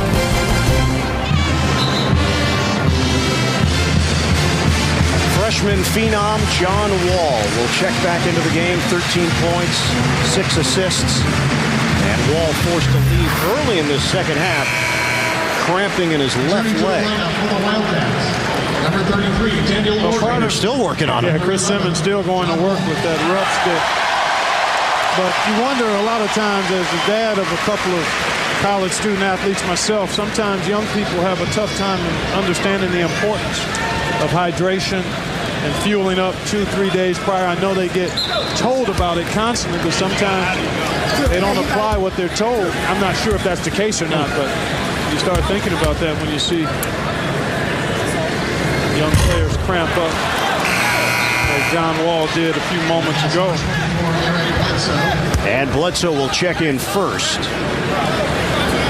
Freshman phenom John Wall will check back into the game. 13 points, 6 assists. And Wall forced to leave early in this second half, cramping in his left leg. Number 33, Daniel Organ. They're still working on it. Yeah, Chris Simmons still going to work with that rough stick. But you wonder a lot of times, as the dad of a couple of college student athletes myself, sometimes young people have a tough time in understanding the importance of hydration and fueling up 2-3 days prior. I know they get told about it constantly, but sometimes they don't apply what they're told. I'm not sure if that's the case or not, but you start thinking about that when you see young players cramp up, as John Wall did a few moments ago. And Bledsoe will check in first.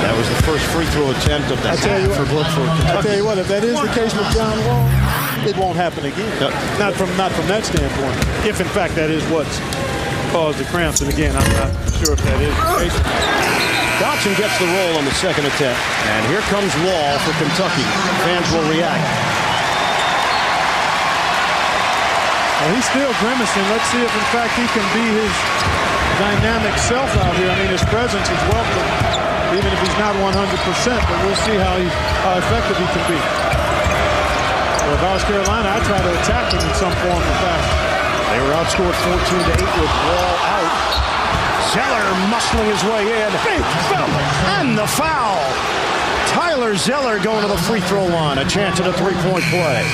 That was the first free throw attempt of the half for Kentucky. I tell you what, if that is the case with John Wall, it won't happen again. No. Not from that standpoint. If in fact that is what's caused the cramps, and again, I'm not sure if that is the case. Dotson gets the roll on the second attempt, and here comes Wall for Kentucky. Fans will react. Well, he's still grimacing. Let's see if in fact he can be his dynamic self out here. I mean, his presence is welcome, even if he's not 100%, but we'll see how effective he can be. Well, if I was Carolina, I'd try to attack him in some form or fashion. They were outscored 14-8 with Wall out. Zeller muscling his way in. And the foul. Tyler Zeller going to the free throw line. A chance at a three-point play.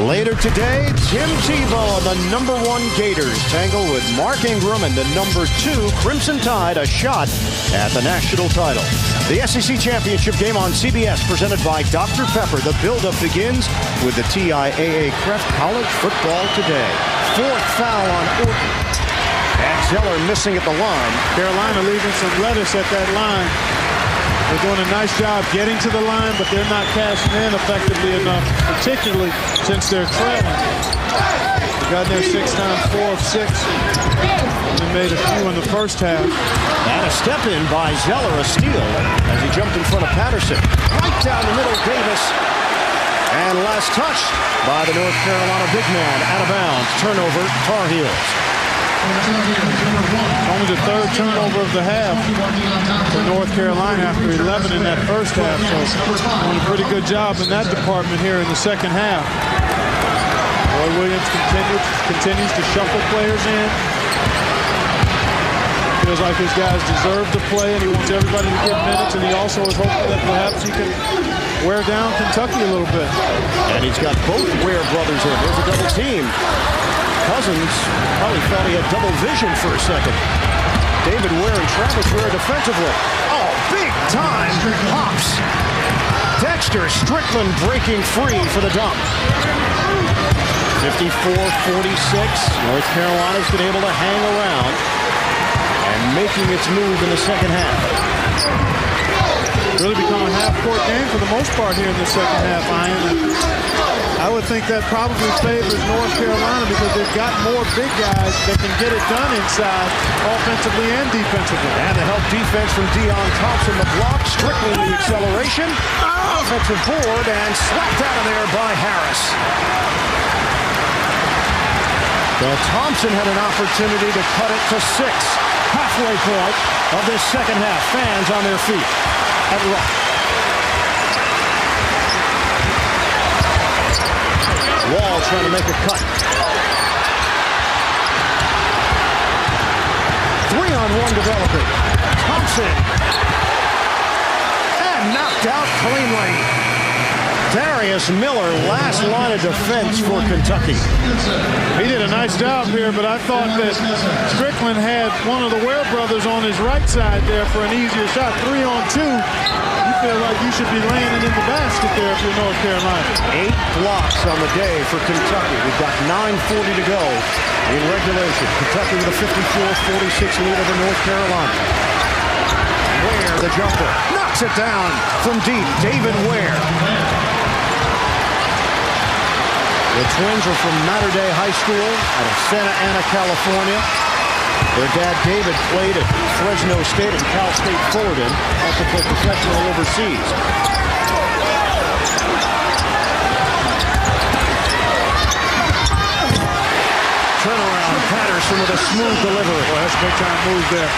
Later today, Tim Tebow and the #1 Gators tangle with Mark Ingram and the #2 Crimson Tide, a shot at the national title. The SEC Championship game on CBS, presented by Dr. Pepper. The build-up begins with the TIAA Creft College Football Today. Fourth foul on Orton. And Zeller missing at the line. Carolina leaving some lettuce at that line. They're doing a nice job getting to the line, but they're not cashing in effectively enough, particularly since they're trailing. They got there 6 times, 4 of 6. They made a few in the first half. And a step in by Zeller, a steal, as he jumped in front of Patterson. Right down the middle, Davis. And last touch by the North Carolina big man, out of bounds. Turnover, Tar Heels. Only the third turnover of the half for North Carolina after 11 in that first half. So doing a pretty good job in that department here in the second half. Roy Williams continues to shuffle players in. Feels like his guys deserve to play, and he wants everybody to get minutes, and he also is hoping that perhaps he can wear down Kentucky a little bit. And he's got both Ware brothers in. There's a double team. Cousins probably thought he had double vision for a second. David Ware and Travis Ware defensively. Oh, big time hops. Dexter Strickland breaking free for the dunk. 54-46. North Carolina's been able to hang around and making its move in the second half. Really become a half-court game for the most part here in the second half, Ian. I would think that probably favors North Carolina because they've got more big guys that can get it done inside, offensively and defensively. And the help defense from Deion Thompson, the block, Strickland the acceleration, offensive board, and slapped out of there by Harris. Well, Thompson had an opportunity to cut it to 6. Halfway point of this second half. Fans on their feet at Rupp. Wall trying to make a cut. 3-on-1 developing. Thompson. And knocked out cleanly. Darius Miller, last line of defense for Kentucky. He did a nice job here, but I thought that Strickland had one of the Ware brothers on his right side there for an easier shot. 3-on-2. You feel like you should be landing in the basket there if you're North Carolina. 8 blocks on the day for Kentucky. We've got 9:40 to go in regulation. Kentucky with a 54-46 lead over North Carolina. Ware the jumper. Knocks it down from deep. David Ware. The twins are from Mater Dei High School out of Santa Ana, California. Their dad, David, played at Fresno State and Cal State Fullerton. Also played professional overseas. Turnaround, Patterson with a smooth delivery. Well, that's a big-time move there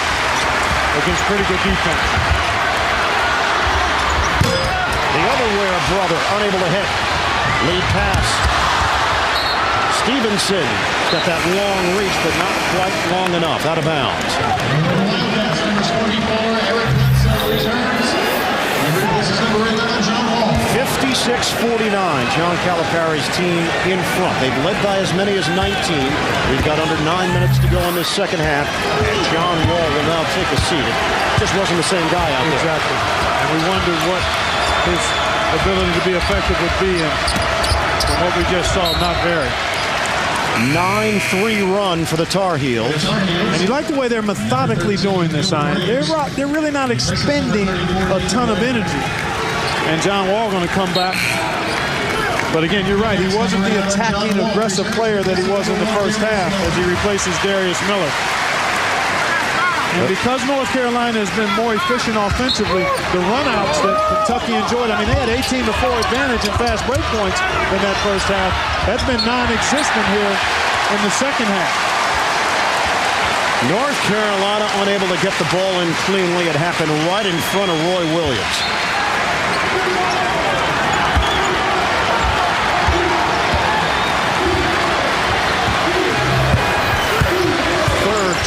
against pretty good defense. The other Ware brother unable to hit. Lead pass. Stevenson got that long reach, but not quite long enough. Out of bounds. Wildcats, number 44, Eric Bledsoe returns. This is number 11, John Wall. 56-49, John Calipari's team in front. They've led by as many as 19. We've got under 9 minutes to go in this second half. And John Wall will now take a seat. It just wasn't the same guy out there. Exactly. And we wonder what his ability to be effective would be. And from what we just saw, not very. 9-3 run for the Tar Heels. And you like the way they're methodically doing this, Ian. They're really not expending a ton of energy. And John Wall going to come back. But again, you're right. He wasn't the attacking, aggressive player that he was in the first half as he replaces Darius Miller. And because North Carolina has been more efficient offensively, the runouts that Kentucky enjoyed, I mean, they had 18-4 advantage in fast break points in that first half. That's been non-existent here in the second half. North Carolina unable to get the ball in cleanly. It happened right in front of Roy Williams.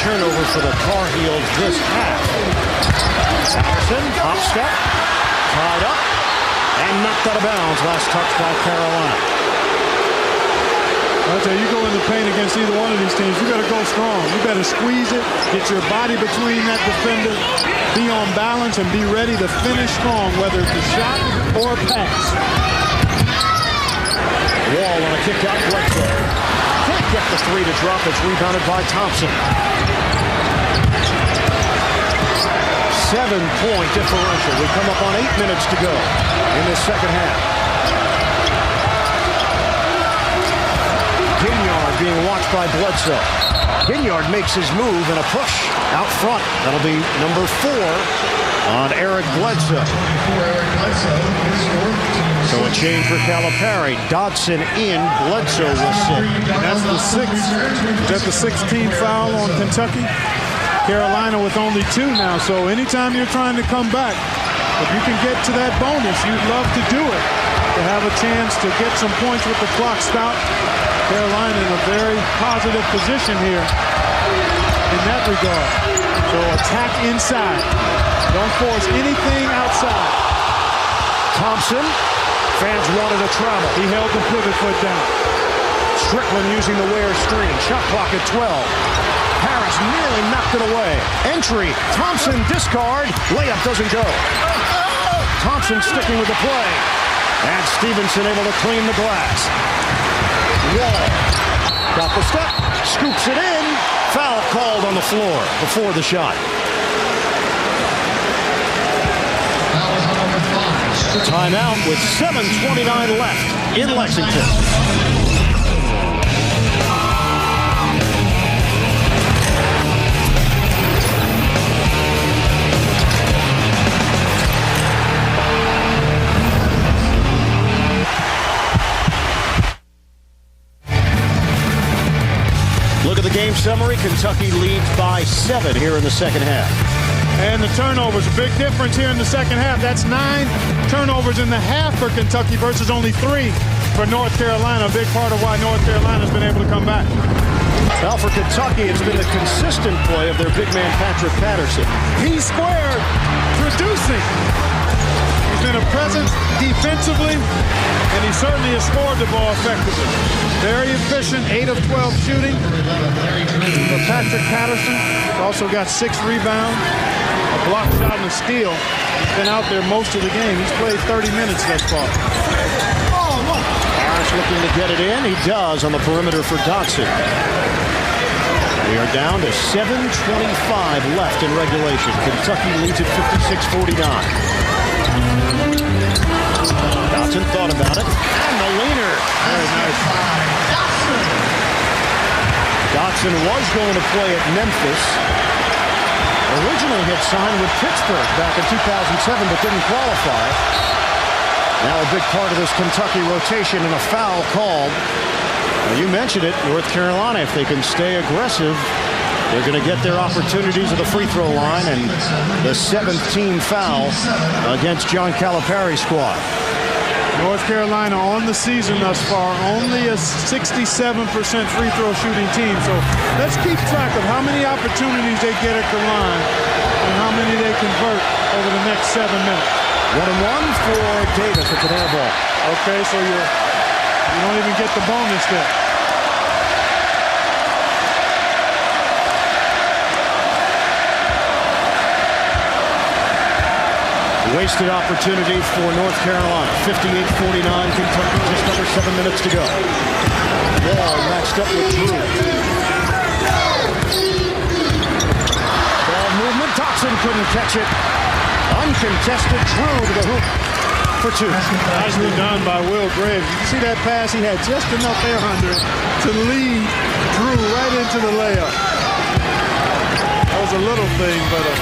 Turnover for the Tar Heels this half. Patterson, hop step, tied up, and knocked out of bounds. Last touch by Carolina. I'll tell you, you go in the paint against either one of these teams, you got to go strong. You better squeeze it, get your body between that defender, be on balance, and be ready to finish strong, whether it's a shot or a pass. Wall on a kick out, Bledsoe. Can't get the three to drop. It's rebounded by Thompson. 7-point differential. We come up on 8 minutes to go in this second half. Ginyard being watched by Bledsoe. Ginyard makes his move and a push out front. That'll be number 4 on Eric Bledsoe. So a change for Calipari. Dodson in, Bledsoe will sit. That's the 16th foul on Kentucky. Carolina with only 2 now. So anytime you're trying to come back, if you can get to that bonus, you'd love to do it. To have a chance to get some points with the clock stopped. Carolina in a very positive position here in that regard. So attack inside. Don't force anything outside. Thompson. Fans wanted to travel. He held the pivot foot down. Strickland using the Ware screen. Shot clock at 12. Harris nearly knocked it away. Entry. Thompson discard. Layup doesn't go. Thompson sticking with the play. And Stevenson able to clean the glass. Wall. Got the step. Scoops it in. Foul called on the floor before the shot. Timeout with 7:29 left in Lexington. Look at the game summary. Kentucky leads by 7 here in the second half. And the turnovers, a big difference here in the second half. That's 9 turnovers in the half for Kentucky versus only 3 for North Carolina. A big part of why North Carolina's been able to come back. Well, for Kentucky, it's been the consistent play of their big man, Patrick Patterson. He squared, producing. He's been a presence defensively, and he certainly has scored the ball effectively. Very efficient, 8 of 12 shooting for Patrick Patterson. Also got 6 rebounds, a block shot, and a steal. He's been out there most of the game. He's played 30 minutes thus far. Harris looking to get it in. He does on the perimeter for Dodson. We are down to 7:25 left in regulation. Kentucky leads at 56-49. Dotson thought about it. And the leaner. Very nice. Dotson was going to play at Memphis. Originally had signed with Pittsburgh back in 2007, but didn't qualify. Now a big part of this Kentucky rotation and a foul called. Well, you mentioned it, North Carolina, if they can stay aggressive, they're going to get their opportunities at the free throw line, and the 7th team foul against John Calipari's squad. North Carolina on the season thus far, only a 67% free throw shooting team. So let's keep track of how many opportunities they get at the line and how many they convert over the next 7 minutes. 1-1 for Davis. It's an air ball. Okay, so you don't even get the bonus there. Wasted opportunity for North Carolina. 58-49, Kentucky, just under 7 minutes to go. Wall matched up with Drew. Ball movement, Dotson couldn't catch it. Uncontested, Drew to the hoop for 2. Nicely done by Will Graves. You see that pass? He had just enough air under it to lead Drew right into the layup. That was a little thing, but a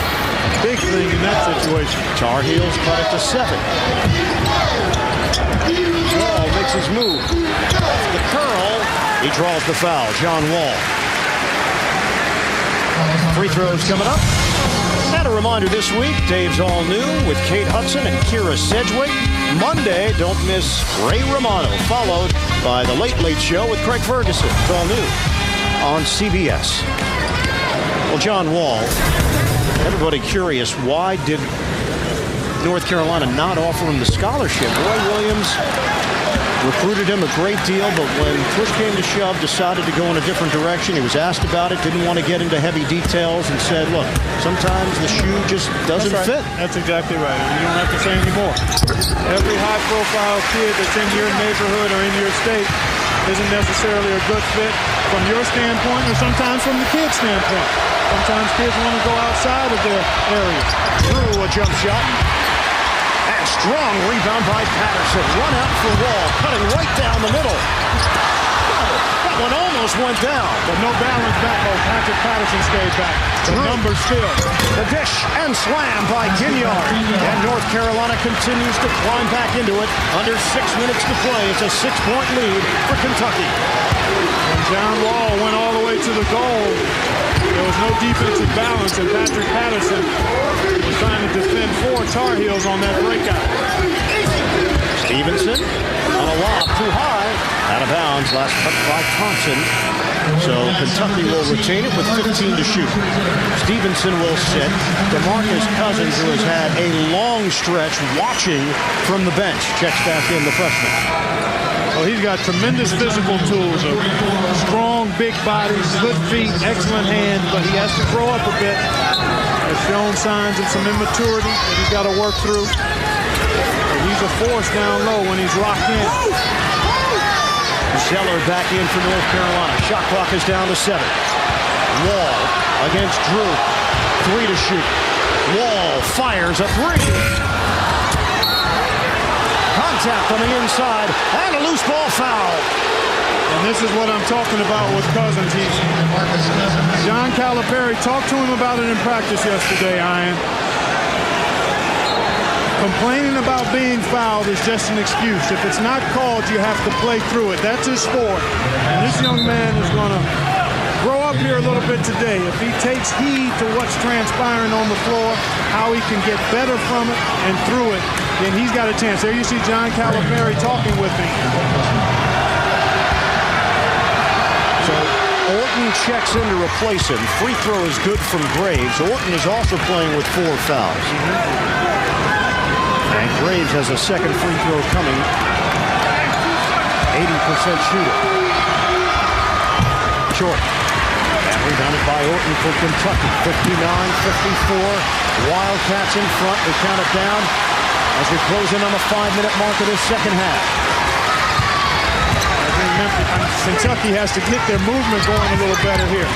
big thing in that situation. Tar Heels cut it to 7. Wall makes his move. Off the curl, he draws the foul. John Wall. Free throws coming up. And a reminder this week, Dave's All New with Kate Hudson and Kira Sedgwick. Monday, don't miss Ray Romano, followed by The Late Late Show with Craig Ferguson. It's all new on CBS. Well, John Wall, everybody curious, why did North Carolina not offer him the scholarship? Roy Williams recruited him a great deal, but when push came to shove, decided to go in a different direction. He was asked about it, didn't want to get into heavy details, and said, look, sometimes the shoe just doesn't fit. That's exactly right. You don't have to say anymore. Every high-profile kid that's in your neighborhood or in your state isn't necessarily a good fit from your standpoint or sometimes from the kid's standpoint. Sometimes kids want to go outside of their area. Drew, a jump shot. And strong rebound by Patterson. Run out for Wall, cutting right down the middle. That one almost went down. But no balance back. Oh, Patrick Patterson stayed back. The numbers still. The dish and slam by Ginyard. And North Carolina continues to climb back into it. Under 6 minutes to play. It's a 6-point lead for Kentucky. When John Wall went all the way to the goal, there was no defensive balance, and Patrick Patterson was trying to defend 4 Tar Heels on that breakout. Stevenson on a lob too high. Out of bounds. Last cut by Thompson. So Kentucky will retain it with 15 to shoot. Stevenson will sit. DeMarcus Cousins, who has had a long stretch watching from the bench, checks back in, the freshman. Well, he's got tremendous physical tools, a strong, big body, good feet, excellent hands, but he has to grow up a bit. Has shown signs of some immaturity that he's got to work through. But he's a force down low when he's locked in. Zeller back in for North Carolina. Shot clock is down to 7. Wall against Drew. 3 to shoot. Wall fires a 3. Contact on the inside, and a loose ball foul. And this is what I'm talking about with Cousins. John Calipari talked to him about it in practice yesterday, Ian. Complaining about being fouled is just an excuse. If it's not called, you have to play through it. That's his sport. And this young man is going to grow up here a little bit today. If he takes heed to what's transpiring on the floor, how he can get better from it and through it, then he's got a chance. There you see John Calipari talking with him. So Orton checks in to replace him. Free throw is good from Graves. Orton is also playing with 4 fouls. And Graves has a second free throw coming. 80% shooter. Short. And rebounded by Orton for Kentucky. 59-54. Wildcats in front. They count it down as we close in on the 5-minute mark of this second half. I think Kentucky has to get their movement going a little better here.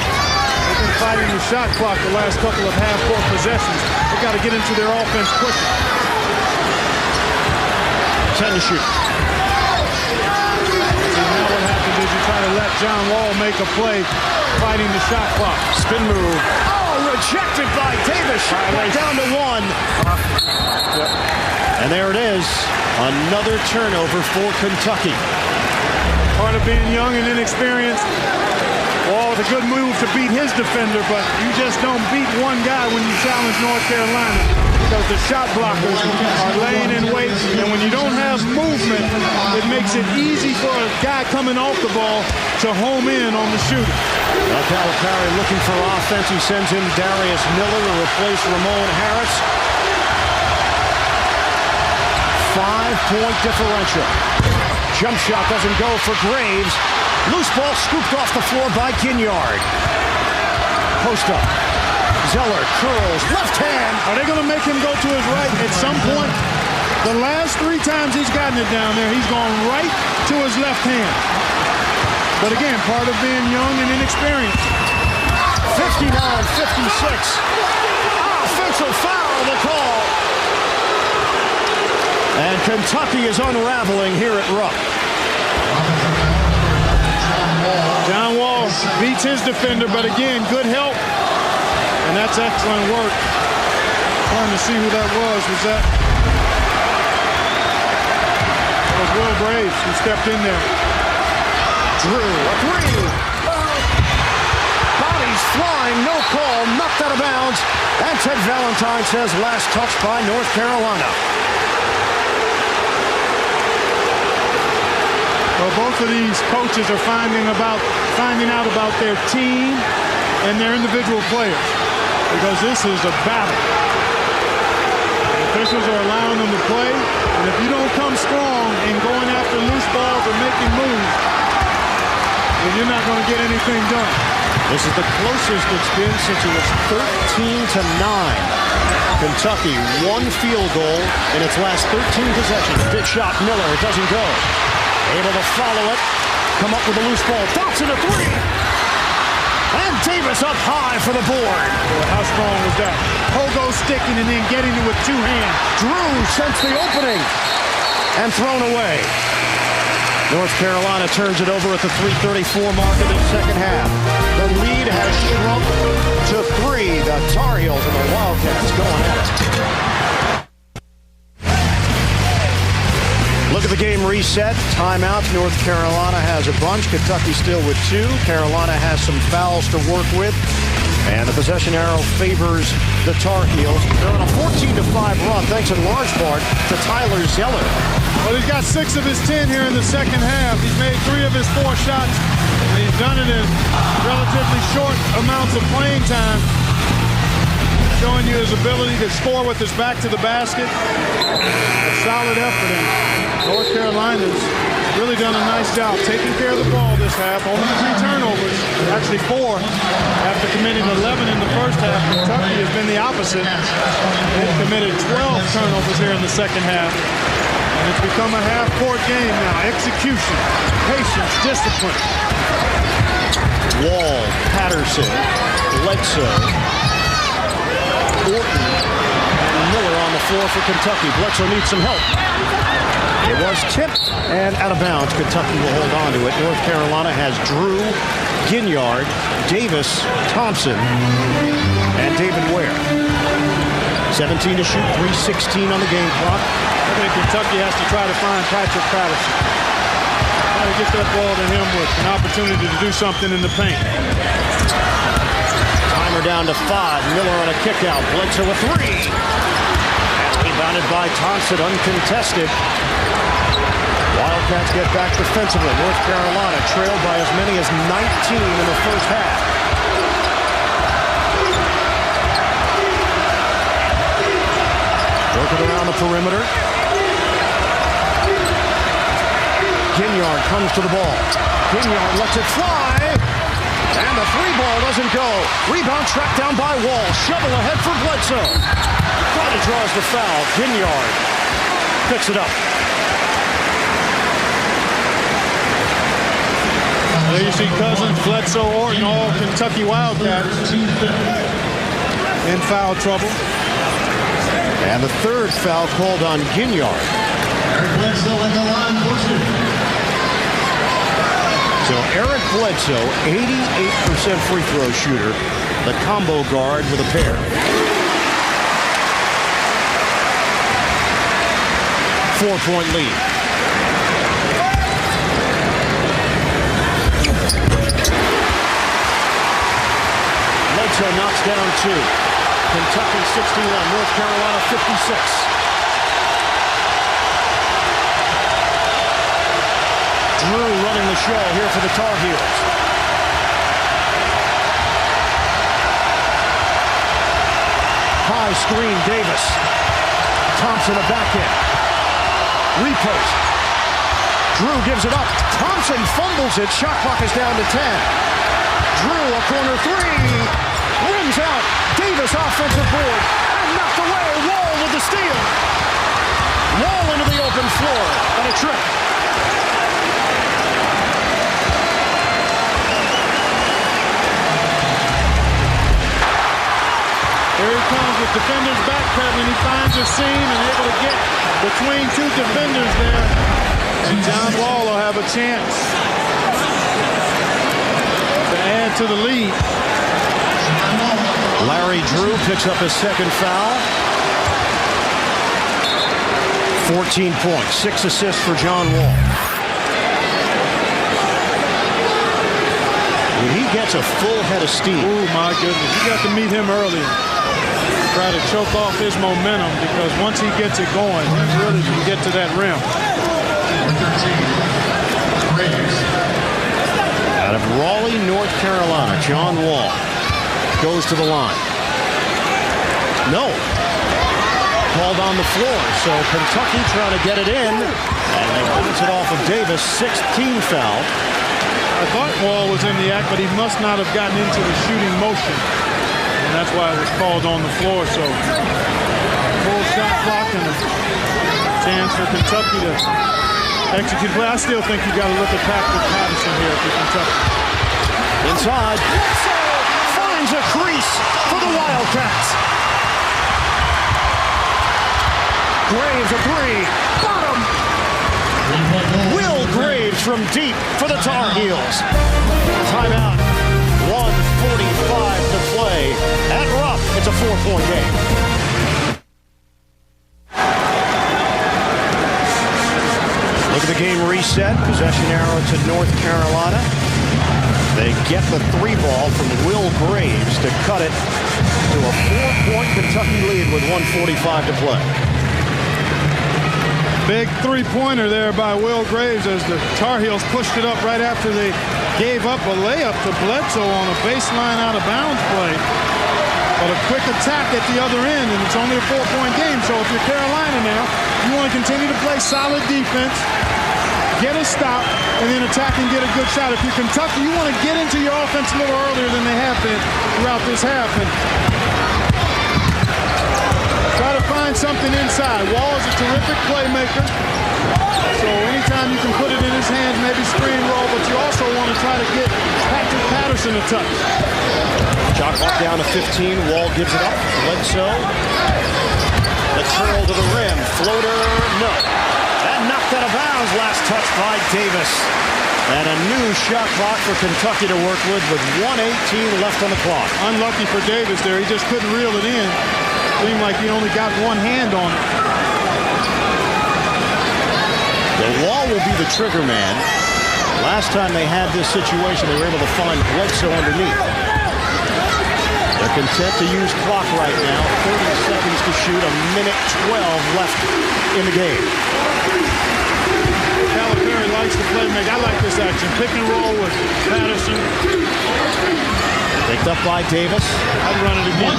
fighting the shot clock the last couple of half-court possessions. They got to get into their offense quickly. 10 to shoot. Now what happens is you try to let John Wall make a play fighting the shot clock. Spin move. Oh, rejected by Davis. Right down to 1. And there it is. Another turnover for Kentucky. Part of being young and inexperienced. Wall with a good move to beat his defender, but you just don't beat one guy when you challenge North Carolina, because the shot blockers are laying in wait, and when you don't have movement, it makes it easy for a guy coming off the ball to home in on the shooter. Well, Calipari looking for offense. He sends in Darius Miller to replace Ramon Harris. 5-point differential. Jump shot doesn't go for Graves. Loose ball scooped off the floor by Ginyard. Post up. Zeller curls. Left hand. Are they going to make him go to his right at some point? The last 3 times he's gotten it down there, he's gone right to his left hand. But again, part of being young and inexperienced. 59-56. Offensive foul, the call. And Kentucky is unraveling here at Rupp. John Wall beats his defender, but again, good help. And that's excellent work. Trying to see who that was. That was Will Graves who stepped in there. Drew, a 3. Bodies flying, no call, knocked out of bounds. And Ted Valentine says last touch by North Carolina. Well, both of these coaches are finding out about their team and their individual players, because this is a battle. The officials are allowing them to play, and if you don't come strong in going after loose balls or making moves, then you're not going to get anything done. This is the closest it's been since it was 13-9. Kentucky, 1 field goal in its last 13 possessions. Big shot, Miller, it doesn't go. Able to follow it, come up with a loose ball. Thompson a 3. And Davis up high for the board. Well, how strong was that? Pogo sticking and then getting it with 2 hands. Drew sensed the opening and thrown away. North Carolina turns it over at the 3:34 mark of the second half. The lead has shrunk to 3. The Tar Heels and the Wildcats going at it. Look at the game reset. Timeouts. North Carolina has a bunch. Kentucky still with 2. Carolina has some fouls to work with. And the possession arrow favors the Tar Heels. They're on a 14-5 run, thanks in large part to Tyler Zeller. Well, he's got 6 of his 10 here in the second half. He's made 3 of his 4 shots. And he's done it in relatively short amounts of playing time. Showing you his ability to score with his back to the basket. A solid effort. And North Carolina's really done a nice job taking care of the ball this half. Only 3 turnovers, actually 4, after committing 11 in the first half. Kentucky has been the opposite. They've committed 12 turnovers here in the second half. And it's become a half-court game now. Execution, patience, discipline. Wall, Patterson, Bledsoe, Orton, and Miller on the floor for Kentucky. Bledsoe needs some help. It was tipped and out of bounds. Kentucky will hold on to it. North Carolina has Drew, Ginyard, Davis, Thompson, and David Ware. 17 to shoot, 3:16 on the game clock. I think Kentucky has to try to find Patrick Patterson. Try to get that ball to him with an opportunity to do something in the paint. Timer down to 5. Miller on a kick out. Bledsoe a 3. And rebounded by Thompson, uncontested. Wildcats get back defensively. North Carolina trailed by as many as 19 in the first half. Working around the perimeter. Ginyard comes to the ball. Ginyard lets it fly. And the 3-ball doesn't go. Rebound tracked down by Wall. Shovel ahead for Bledsoe. Crowder draws the foul. Ginyard picks it up. There you You see Cousins, Bledsoe, Orton, all Kentucky Wildcats in foul trouble. And the third foul called on Ginyard. So Eric Bledsoe, 88% free throw shooter, the combo guard with a pair. 4-point lead. Bledsoe knocks down 2. Kentucky 61, North Carolina 56. Drew running the show here for the Tar Heels. High screen, Davis. Thompson a backhand. Repost. Drew gives it up. Thompson fumbles it. Shot clock is down to 10. Drew a corner 3. Rims out. Davis offensive board. And knocked away. Wall with the steal. Wall into the open floor. And a trick. Here he comes with defenders backpedaling. He finds a seam and able to get between 2 defenders there. And John Wall will have a chance to add to the lead. Larry Drew picks up his second foul. 14 points, 6 assists for John Wall. When he gets a full head of steam. Oh my goodness, you got to meet him early. Try to choke off his momentum, because once he gets it going, he really can get to that rim. Out of Raleigh, North Carolina, John Wall goes to the line. No. Called on the floor, so Kentucky trying to get it in, and they bounce it off of Davis, 16 foul. I thought Wall was in the act, but he must not have gotten into the shooting motion. And that's why it was called on the floor. So full shot clock and a chance for Kentucky to execute play. I still think you got to look at Patrick Patterson here for Kentucky. Inside, Bledsoe finds a crease for the Wildcats. Graves a 3, bottom. Will Graves from deep for the Tar Heels. Timeout. 1:45 to play. At Rupp, it's a 4-point game. Look at the game reset. Possession arrow to North Carolina. They get the 3 ball from Will Graves to cut it to a 4-point Kentucky lead with 1:45 to play. Big 3-pointer there by Will Graves as the Tar Heels pushed it up right after they gave up a layup to Bledsoe on a baseline out of bounds play. But a quick attack at the other end, and it's only a 4-point game. So if you're Carolina now, you want to continue to play solid defense, get a stop, and then attack and get a good shot. If you're Kentucky, you want to get into your offense a little earlier than they have been throughout this half. And try to find something inside. Wall is a terrific playmaker. So anytime you can put it in his hands, maybe screen roll, but you also want to try to get Patrick Patterson a touch. Shot clock down to 15. Wall gives it up. Bledsoe. The curl to the rim. Floater, no. That knocked out of bounds. Last touch by Davis. And a new shot clock for Kentucky to work with 1:18 left on the clock. Unlucky for Davis there. He just couldn't reel it in. Seemed like he only got one hand on it. The Wall will be the trigger man. Last time they had this situation, they were able to find Bledsoe underneath. They're content to use clock right now. 30 seconds to shoot, 1:12 left in the game. Calipari likes to play make. I like this action. Pick and roll with Patterson. Picked up by Davis. I'd run it again.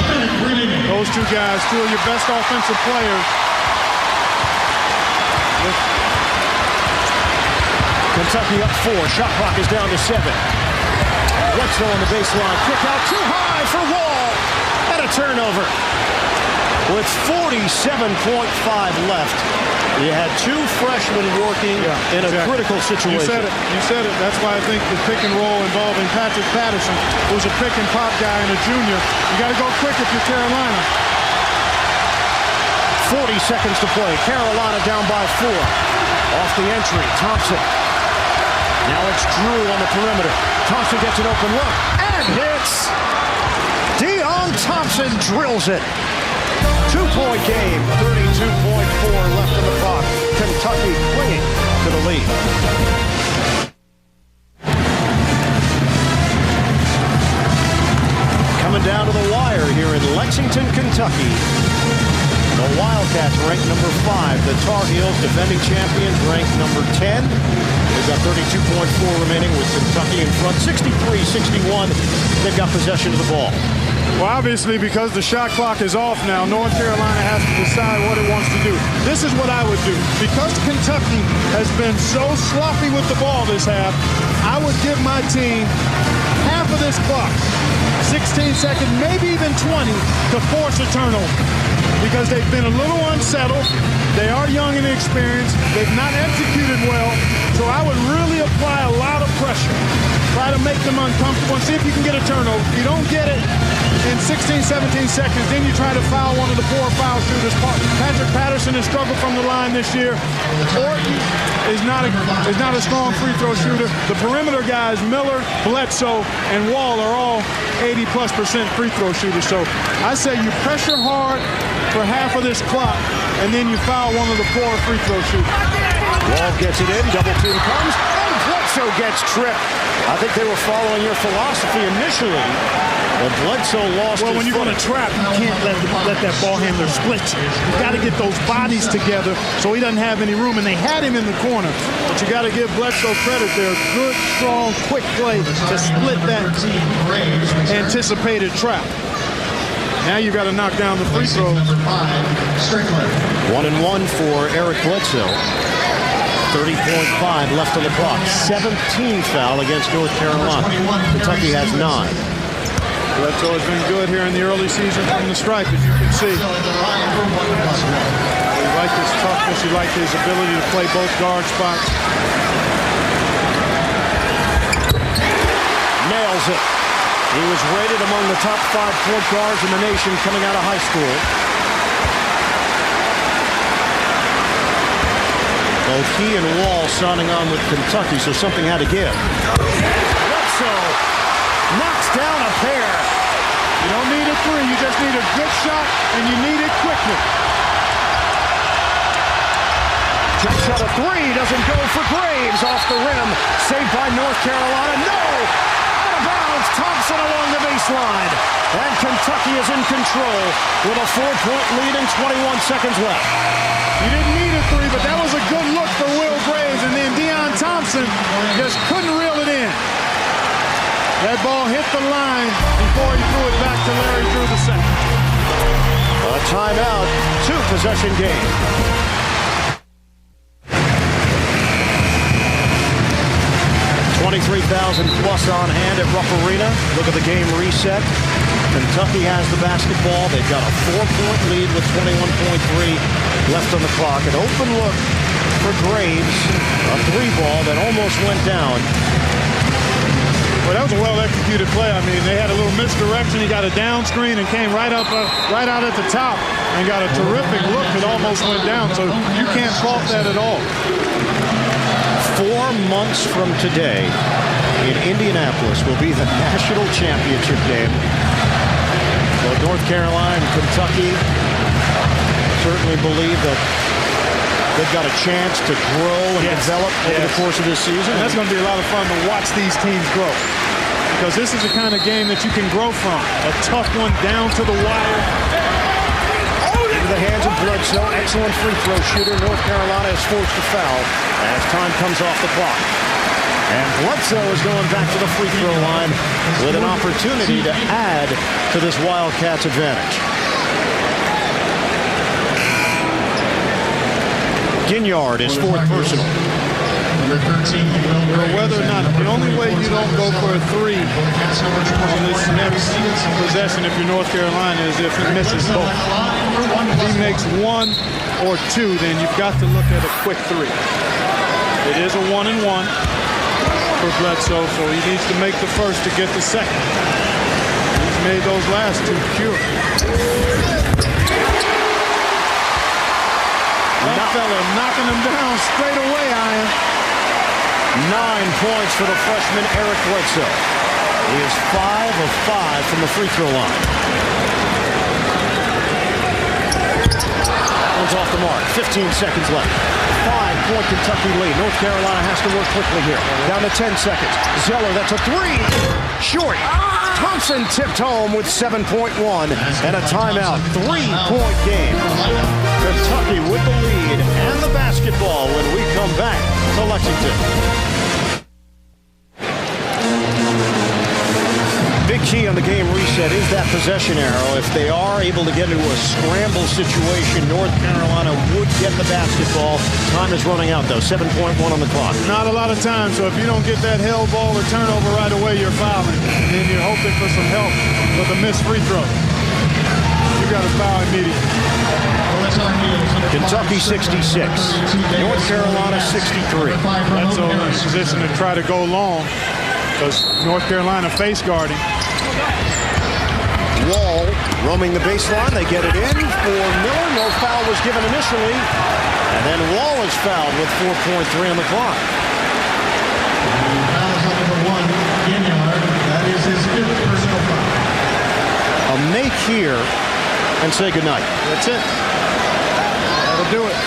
Those two guys, two of your best offensive players. Kentucky up 4. Shot clock is down to 7. Bledsoe on the baseline. Kick out too high for Wall. And a turnover. With 47.5 left. You had two freshmen working in a critical situation. You said it. You said it. That's why I think the pick and roll involving Patrick Patterson, who's a pick and pop guy and a junior, you got to go quick if you're Carolina. 40 seconds to play. Carolina down by 4. Off the entry, Thompson. Now it's Drew on the perimeter. Thompson gets an open look and hits. Deon Thompson drills it. 2-point game, 32.4 left in the clock. Kentucky clinging to the lead. Coming down to the wire here in Lexington, Kentucky. The Wildcats ranked number 5. The Tar Heels, defending champions, ranked number 10. They've got 32.4 remaining with Kentucky in front. 63-61. They've got possession of the ball. Well, obviously, because the shot clock is off now, North Carolina has to decide what it wants to do. This is what I would do. Because Kentucky has been so sloppy with the ball this half, I would give my team half of this clock, 16 seconds, maybe even 20, to force a turnover. Because they've been a little unsettled. They are young and inexperienced. They've not executed well. So I would really apply a lot of pressure. Try to make them uncomfortable and see if you can get a turnover. If you don't get it in 16, 17 seconds, then you try to foul one of the 4 foul shooters. Patrick Patterson has struggled from the line this year. Orton is not a strong free throw shooter. The perimeter guys, Miller, Bledsoe, and Wall are all 80+% free throw shooters. So I say you pressure hard for half of this clock, and then you foul one of the 4 free throw shooters. Wall gets it in, double team comes, and Bledsoe gets tripped. I think they were following your philosophy initially, but Bledsoe lost Well, when you're going to trap, you can't let that ball handler split you. You got to get those bodies together so he doesn't have any room, and they had him in the corner. But you got to give Bledsoe credit there. Good, strong, quick play to split that anticipated trap. Now you got to knock down the free throw. 1-1 for Eric Bledsoe. 30.5 left on the clock. 17th foul against North Carolina. Kentucky has 9. Bledsoe has been good here in the early season from the stripe, as you can see. You like his toughness. You like his ability to play both guard spots. Nails it. He was rated among the top 5 point guards in the nation coming out of high school. Both he and Wall signing on with Kentucky, so something had to give. Bledsoe knocks down a pair. You don't need a 3. You just need a good shot, and you need it quickly. Jump shot of 3 doesn't go for Graves off the rim. Saved by North Carolina. No! Out of bounds. Thompson along the baseline. And Kentucky is in control with a 4-point lead and 21 seconds left. You didn't need a 3, but that was a good look for Will Graves, and then Deon Thompson just couldn't reel it in. That ball hit the line before he threw it back to Larry Drew II. A timeout, 2-possession game. $23,000 plus on hand at Rupp Arena. Look at the game reset. Kentucky has the basketball. They've got a 4-point lead with 21.3 left on the clock. An open look for Graves. A 3-ball that almost went down. Well, that was a well-executed play. I mean, they had a little misdirection. He got a down screen and came right out at the top and got a terrific look that almost went down. So you can't fault that at all. 4 months from today in Indianapolis will be the national championship game. Well, North Carolina and Kentucky certainly believe that they've got a chance to grow and develop over the course of this season. And that's going to be a lot of fun to watch these teams grow. Because this is the kind of game that you can grow from. A tough one down to the wire. Into the hands of Bledsoe. Excellent free throw shooter. North Carolina is forced to foul as time comes off the clock. And Bledsoe is going back to the free throw line with an opportunity to add to this Wildcats advantage. Ginyard is 4th personal. Number 13, Will Whether or not, the only way you don't go for a three on this next possession if you're North Carolina is if he misses both. If he makes one or two, then you've got to look at a quick three. It is a 1-and-1 for Bledsoe, so he needs to make the first to get the second. He's made those last two pure. That fella knocking him down straight away, Ian. 9 points for the freshman Eric Bledsoe. He is 5 of 5 from the free throw line. One's off the mark. 15 seconds left. 5-point Kentucky lead. North Carolina has to work quickly here. Down to 10 seconds. Zeller, that's a three. Short. Thompson tipped home with 7.1 and a timeout. 3-point game. Kentucky with the lead and the basketball when we come back to Lexington. Big key on the game reset is that possession arrow. If they are able to get into a scramble situation, North Carolina would get the basketball. Time is running out, though. 7.1 on the clock. Not a lot of time, so if you don't get that held ball or turnover right away, you're fouling. And then you're hoping for some help for the missed free throw. You got to foul immediately. Kentucky 66, North Carolina 63. Bledsoe in a position to try to go long because North Carolina face guarding. Wall roaming the baseline. They get it in for Miller. No foul was given initially. And then Wall is fouled with 4.3 on the clock. Foul is on number 1, Ginyard. That is his 5th personal foul. A make here and say goodnight. That's it. That'll do it.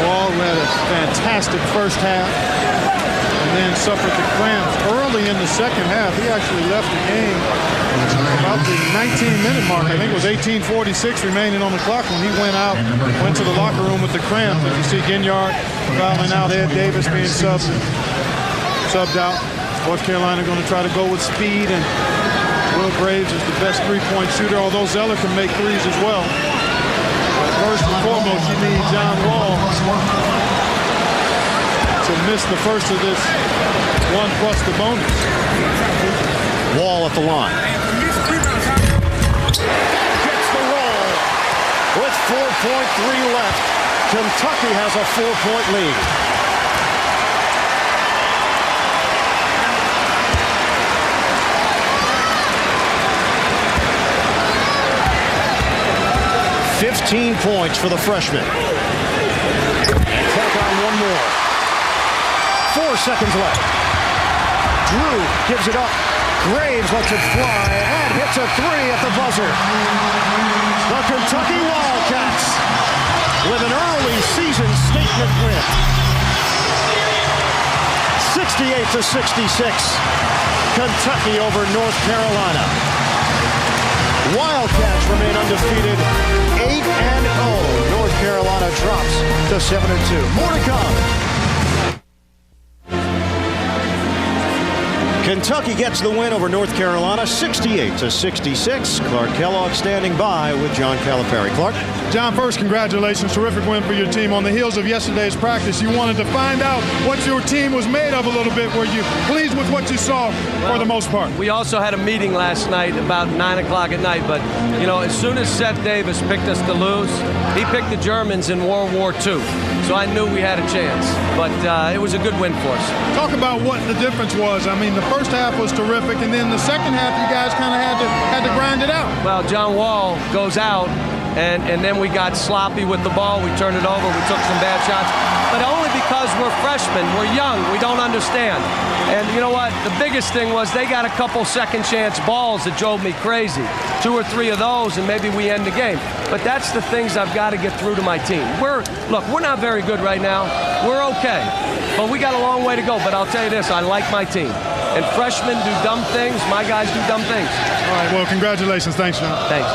Wall had a fantastic first half and then suffered the cramps early in the second half. He actually left the game about the 19-minute mark. I think it was 18:46 remaining on the clock when he went to the locker room with the cramps. And you see Ginyard fouling out, Ed Davis being subbed out. North Carolina going to try to go with speed, and Will Graves is the best three-point shooter, although Zeller can make threes as well. But first and foremost, you need John Wall to miss the first of this one plus the bonus. Wall at the line. Gets the roll with 4.3 left. Kentucky has a 4-point lead. $15 points for the freshman. And tack on one more. 4 seconds left. Drew gives it up. Graves lets it fly and hits a three at the buzzer. The Kentucky Wildcats with an early season statement win. 68-66. Kentucky over North Carolina. Wildcats remain undefeated, 8-0. North Carolina drops to 7-2. More to come. Kentucky gets the win over North Carolina, 68-66. Clark Kellogg standing by with John Calipari. Clark? John, first, congratulations. Terrific win for your team. On the heels of yesterday's practice, you wanted to find out what your team was made of a little bit. Were you pleased with what you saw for the most part? We also had a meeting last night about 9 o'clock at night, but, you know, as soon as Seth Davis picked us to lose, he picked the Germans in World War II. So I knew we had a chance, but it was a good win for us. Talk about what the difference was. I mean, the first half was terrific, and then the second half, you guys kind of had to grind it out. Well, John Wall goes out, and then we got sloppy with the ball. We turned it over. We took some bad shots, but only because we're freshmen. We're young. We don't understand. And you know what? The biggest thing was they got a couple second chance balls that drove me crazy. 2 or 3 of those, and maybe we end the game. But that's the things I've got to get through to my team. Look, we're not very good right now. We're okay, but we got a long way to go. But I'll tell you this, I like my team. And freshmen do dumb things. My guys do dumb things. All right, well, congratulations. Thanks, John. Thanks.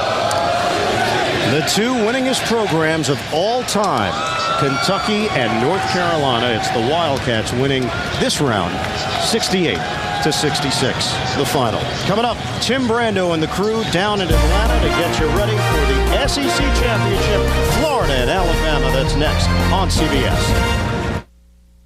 The two winningest programs of all time, Kentucky and North Carolina. It's the Wildcats winning this round, 68-66, the final. Coming up, Tim Brando and the crew down in Atlanta to get you ready for the SEC Championship, Florida and Alabama. That's next on CBS.